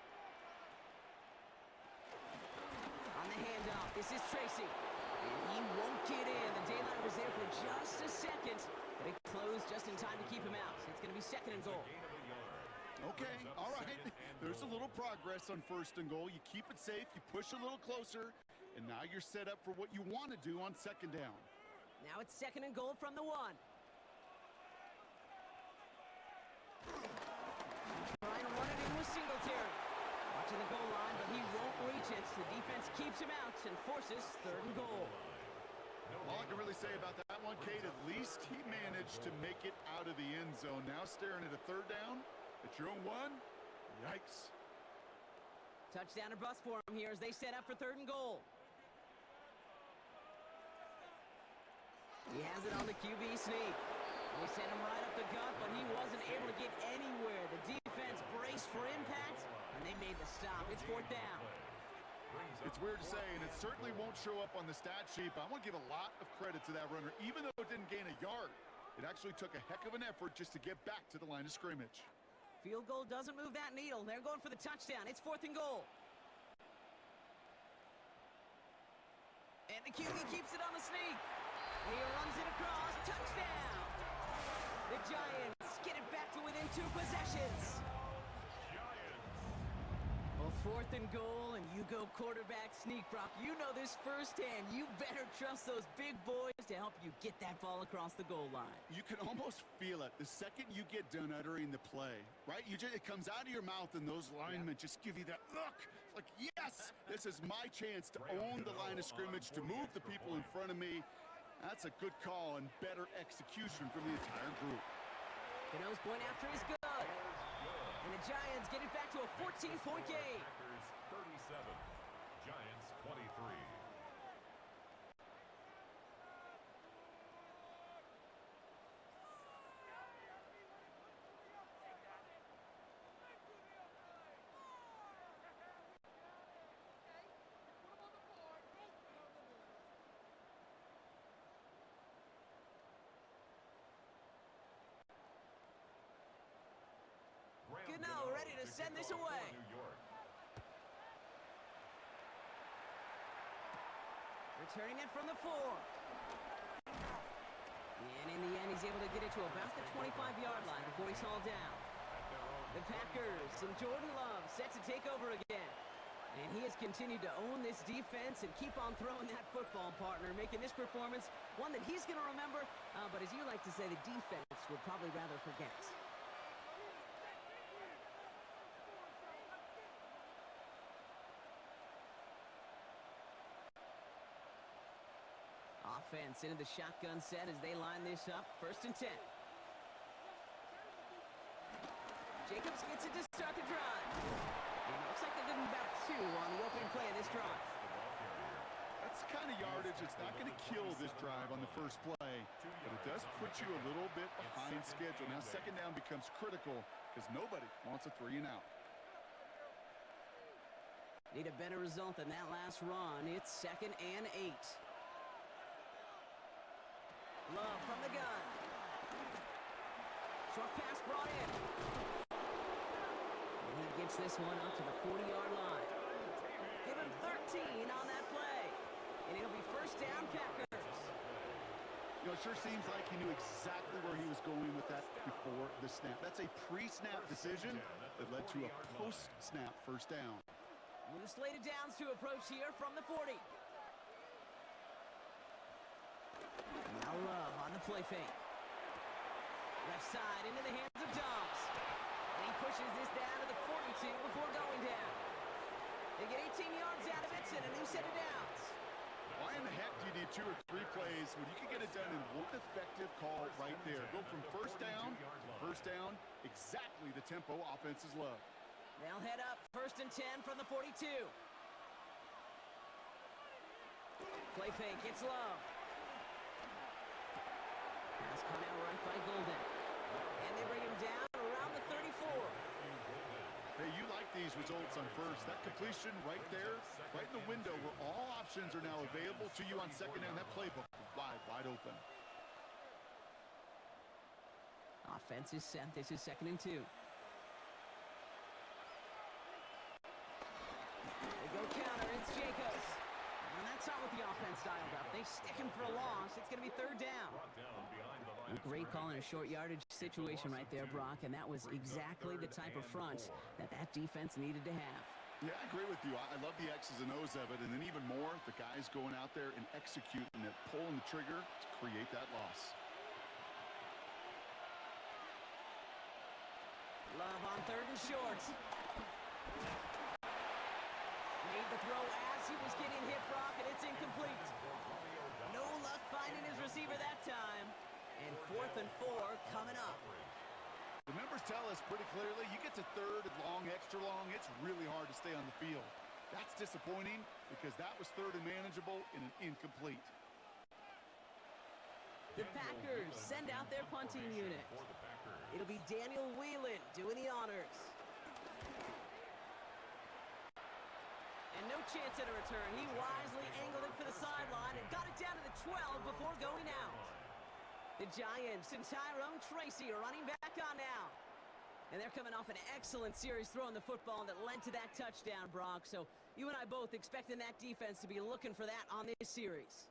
On the handoff, this is Tracy. And he won't get in. The daylight was there for just a second, but it closed just in time to keep him out. It's going to be 2nd and goal. Okay, all right. There's a little progress on 1st and goal. You keep it safe, you push a little closer, and now you're set up for what you want to do on 2nd down. Now it's 2nd and goal from the 1. Trying to run it in with Singletary. Watching the goal line, but he won't reach it. The defense keeps him out and forces 3rd and goal. All I can really say about that one, Kate, at least he managed to make it out of the end zone. Now staring at a 3rd down at your own 1. Yikes. Touchdown or bust for him here as they set up for 3rd and goal. He has it on the QB sneak. They sent him right up the gut, but he wasn't able to get anywhere. The defense braced for impact, and they made the stop. It's 4th down. It's weird to say, and it certainly won't show up on the stat sheet, but I want to give a lot of credit to that runner. Even though it didn't gain a yard, it actually took a heck of an effort just to get back to the line of scrimmage. Field goal doesn't move that needle. They're going for the touchdown. It's 4th and goal. And the QB keeps it on the sneak. He runs it across. Touchdown! The Giants get it back to within 2 possessions. Giants. Well, 4th and goal, and you go quarterback sneak, Brock. You know this firsthand. You better trust those big boys to help you get that ball across the goal line. You can almost feel it the second you get done uttering the play, right? It comes out of your mouth, and those linemen just give you that look. It's like, yes, this is my chance to own the line of scrimmage, to move the people in front of me. That's a good call and better execution from the entire group. Cano's point after is good. And the Giants get it back to a 14-point game. Packers 37, Giants 23. Gano ready to send this away. Returning it from the 4. And in the end, he's able to get it to about the 25-yard line before he's hauled down. The Packers and Jordan Love set to take over again. And he has continued to own this defense and keep on throwing that football, partner, making this performance one that he's going to remember. But as you like to say, the defense would probably rather forget. Offense into the shotgun set as they line this up. 1st and 10. Jacobs gets it to start the drive. And it looks like they're giving about 2 on the opening play of this drive. That's the kind of yardage that's not going to kill this drive on the first play, but it does put you a little bit behind schedule. Now, 2nd down becomes critical because nobody wants a 3-and-out. Need a better result than that last run. It's 2nd and 8. Love from the gun. Short pass brought in. And he gets this one up to the 40-yard line. Give him 13 on that play. And it'll be 1st down, Packers. You know, it sure seems like he knew exactly where he was going with that before the snap. That's a pre-snap decision that led to a post-snap 1st down. New slated downs to approach here from the 40. Now Love on the play fake. Left side into the hands of Dobbs. And he pushes this down to the 42 before going down. They get 18 yards out of it and a new set of downs. Why in the heck do you need 2 or 3 plays when you can get it done in one effective call right there? Go from 1st down to 1st down, exactly the tempo offenses love. They'll head up 1st and 10 from the 42. Play fake, it's Love. Pass cut out right by Gxlden. And they bring him down around the 34. Hey, you like these results on first. That completion right there, right in the window where all options are now available to you on 2nd down. That playbook wide open. Offense is set. This is 2nd and 2. They go counter. It's Jacobs. And that's not what the offense dialed up. They stick him for a loss. It's going to be 3rd down. A great call in a short yardage situation right there, Brock, and that was exactly the type of front that defense needed to have. Yeah, I agree with you. I love the X's and O's of it, and then even more, the guys going out there and executing it, pulling the trigger to create that loss. Love on 3rd and short. Made the throw as he was getting hit, Brock, and it's incomplete. No luck finding his receiver that time. And 4th and 4 coming up. The numbers tell us pretty clearly, you get to 3rd and long, extra long, it's really hard to stay on the field. That's disappointing because that was 3rd and manageable in an incomplete. The Packers send out their punting unit. It'll be Daniel Whelan doing the honors. And no chance at a return. He wisely angled it for the sideline and got it down to the 12 before going out. The Giants and Tyrone Tracy are running back on now. And they're coming off an excellent series throwing the football that led to that touchdown, Brock. So you and I both expecting that defense to be looking for that on this series.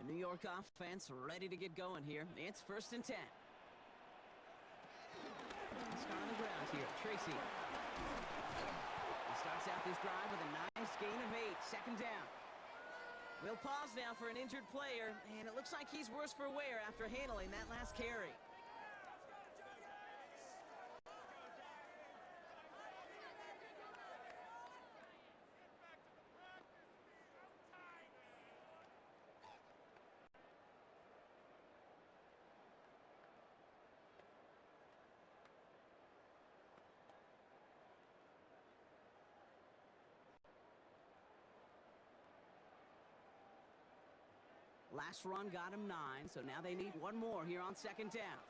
The New York offense ready to get going here. It's 1st and 10. Start on the ground here. Tracy. He starts out this drive with a nice gain of 8. 2nd down. We'll pause now for an injured player, and it looks like he's worse for wear after handling that last carry. Last run got him 9, so now they need one more here on 2nd down.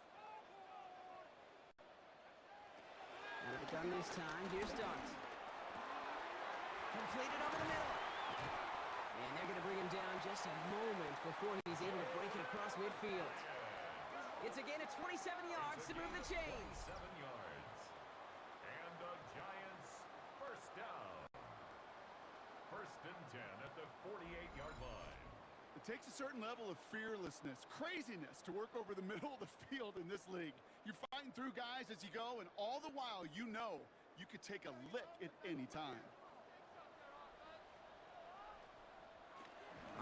Out of the gun this time, here's Darts. Completed over the middle. And they're going to bring him down just a moment before he's able to break it across midfield. It's a gain of 27 yards to move the chains. 7 yards. And the Giants first down. 1st and 10 at the 48-yard line. It takes a certain level of fearlessness, craziness to work over the middle of the field in this league. You're fighting through guys as you go, and all the while you know you could take a lick at any time.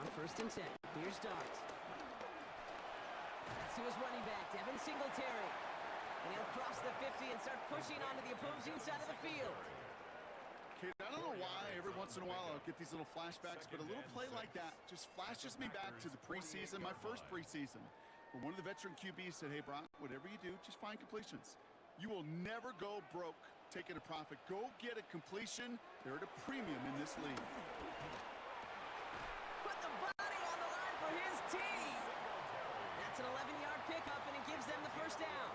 On 1st and 10, here's Darts. That's to his running back, Devin Singletary. And he'll cross the 50 and start pushing onto the opposing side of the field. Kid, I don't know why every once in a while I'll get these little flashbacks, but a little play like that just flashes me back to the preseason, my first preseason, where one of the veteran QBs said, hey, Brock, whatever you do, just find completions. You will never go broke taking a profit. Go get a completion. They're at a premium in this league. Put the body on the line for his team. That's an 11-yard pickup, and it gives them the 1st down.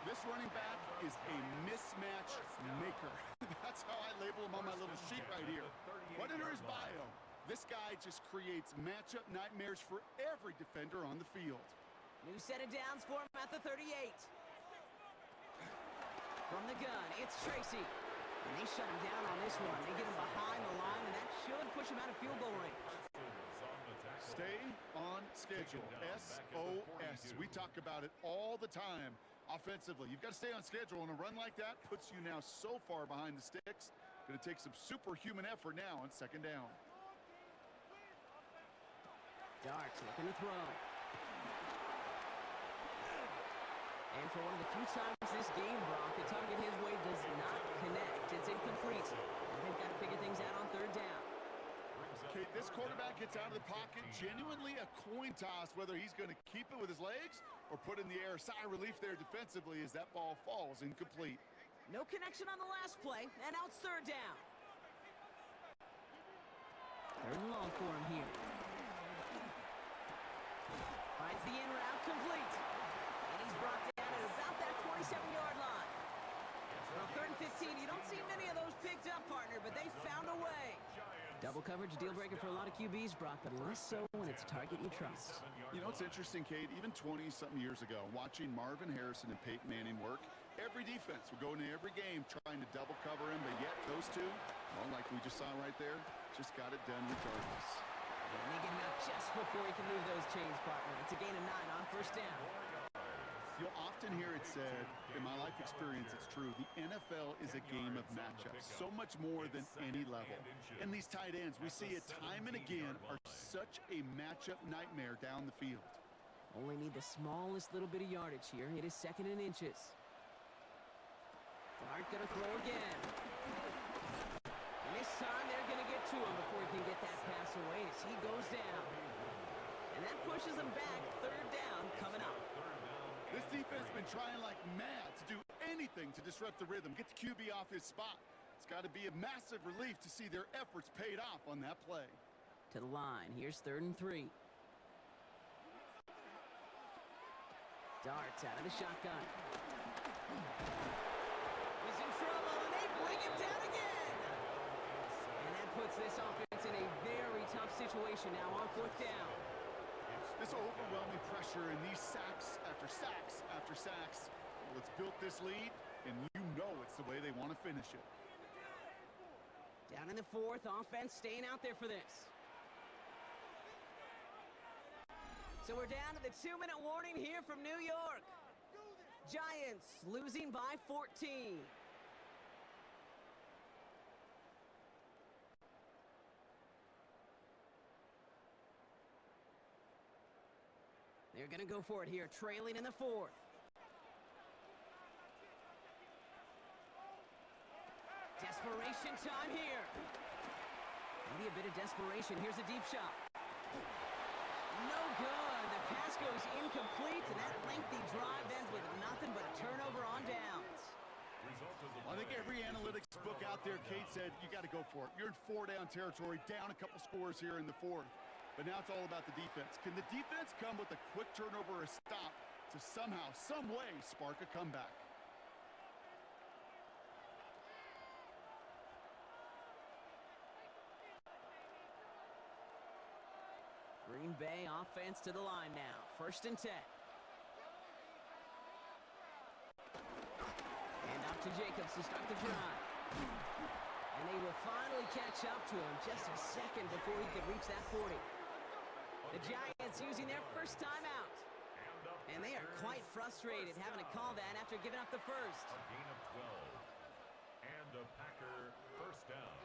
This running back is a mismatch maker. That's how I label him on my little sheet right here. Right under his bio, this guy just creates matchup nightmares for every defender on the field. New set of downs for him at the 38. From the gun, it's Tracy. And they shut him down on this one. They get him behind the line, and that should push him out of field goal range. Stay on schedule. SOS. We talk about it all the time. Offensively, you've got to stay on schedule, and a run like that puts you now so far behind the sticks. Going to take some superhuman effort now on 2nd down. Darts looking to throw. And for one of the few times this game, Brock, the target his way does not connect. It's incomplete. And they've got to figure things out on 3rd down. Okay, this quarterback gets out of the pocket, genuinely a coin toss whether he's going to keep it with his legs or put in the air. Sigh of relief there defensively as that ball falls incomplete. No connection on the last play, and now it's 3rd down. 3rd and long for him here. Finds the in route complete. And he's brought down at about that 27-yard line. Well, 3rd and 15, you don't see many of those picked up, partner, but they found a way. Double coverage, deal breaker for a lot of QBs, Brock, but less so when it's a target you trust. You know, it's interesting, Kate, even 20-something years ago, watching Marvin Harrison and Peyton Manning work, every defense would go into every game trying to double cover him, but yet those two, well, like we just saw right there, just got it done regardless. And they get him out just before he can move those chains, partner. It's a gain of 9 on 1st down. You'll often hear it said, in my life experience, it's true, the NFL is a game of matchups, so much more than any level. And these tight ends, we see it time and again, are such a matchup nightmare down the field. Only need the smallest little bit of yardage here. It is 2nd and inches. Dart gonna throw again. And this time they're gonna get to him before he can get that pass away as he goes down. And that pushes him back. 3rd down coming up. This defense has been trying like mad to do anything to disrupt the rhythm, get the QB off his spot. It's got to be a massive relief to see their efforts paid off on that play. To the line. Here's 3rd and 3. Darts out of the shotgun. He's in trouble, and they bring him down again. And that puts this offense in a very tough situation now on 4th down. This overwhelming pressure and these sacks after sacks after sacks. Well, it's built this lead, and you know it's the way they want to finish it. Down in the 4th, offense staying out there for this. So we're down to the 2-minute warning here from New York. Giants losing by 14. They're going to go for it here, trailing in the fourth. Desperation time here. Maybe a bit of desperation. Here's a deep shot. No good. The pass goes incomplete, and that lengthy drive ends with nothing but a turnover on downs. I think every analytics book out there, Kate said, you got to go for it. You're in 4-down territory, down a couple scores here in the fourth. But now it's all about the defense. Can the defense come with a quick turnover or a stop to somehow, some way, spark a comeback? Green Bay offense to the line now. 1st and 10. And off to Jacobs to start the drive. And they will finally catch up to him just a second before he could reach that 40. The Giants using their first timeout. And they are quite frustrated having to call that after giving up the first. A gain of 12. And a Packer first down.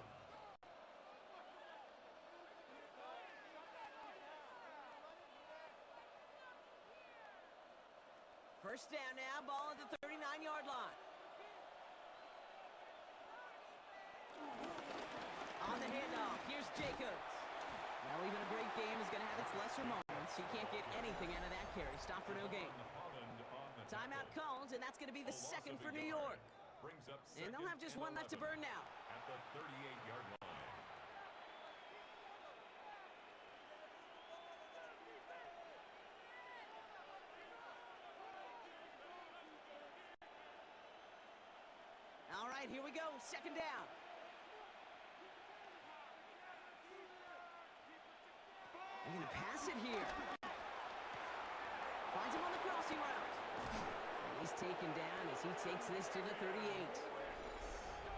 First down now, ball at the 39-yard line. On the handoff, here's Jacobs. Well, even a great game is going to have its lesser moments. He can't get anything out of that carry. Stop for no gain. Timeout called, and that's going to be the second for New York. And they'll have just one left to burn now. At the 38-yard line. All right, here we go. Second down. They're going to pass it here. Finds him on the crossing route. And he's taken down as he takes this to the 38.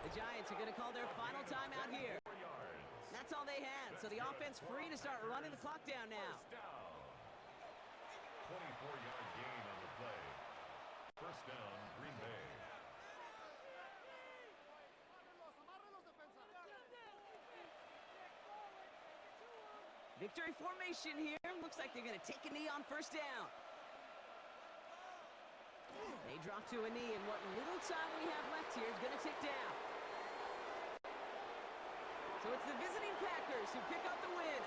The Giants are going to call their final timeout here. That's all they had, so the offense free to start running the clock down now. 24-yard gain on the play. First down, Green Bay. Victory formation here. Looks like they're going to take a knee on first down. They drop to a knee, and what little time we have left here is going to tick down. So it's the visiting Packers who pick up the win.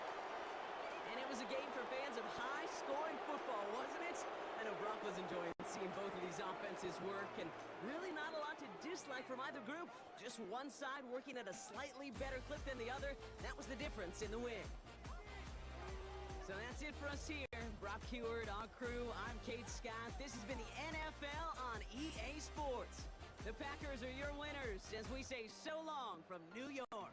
And it was a game for fans of high-scoring football, wasn't it? I know Brock was enjoying seeing both of these offenses work, and really not a lot to dislike from either group. Just one side working at a slightly better clip than the other. That was the difference in the win. So that's it for us here. Brock Heward, our crew, I'm Kate Scott. This has been the NFL on EA Sports. The Packers are your winners as we say so long from New York.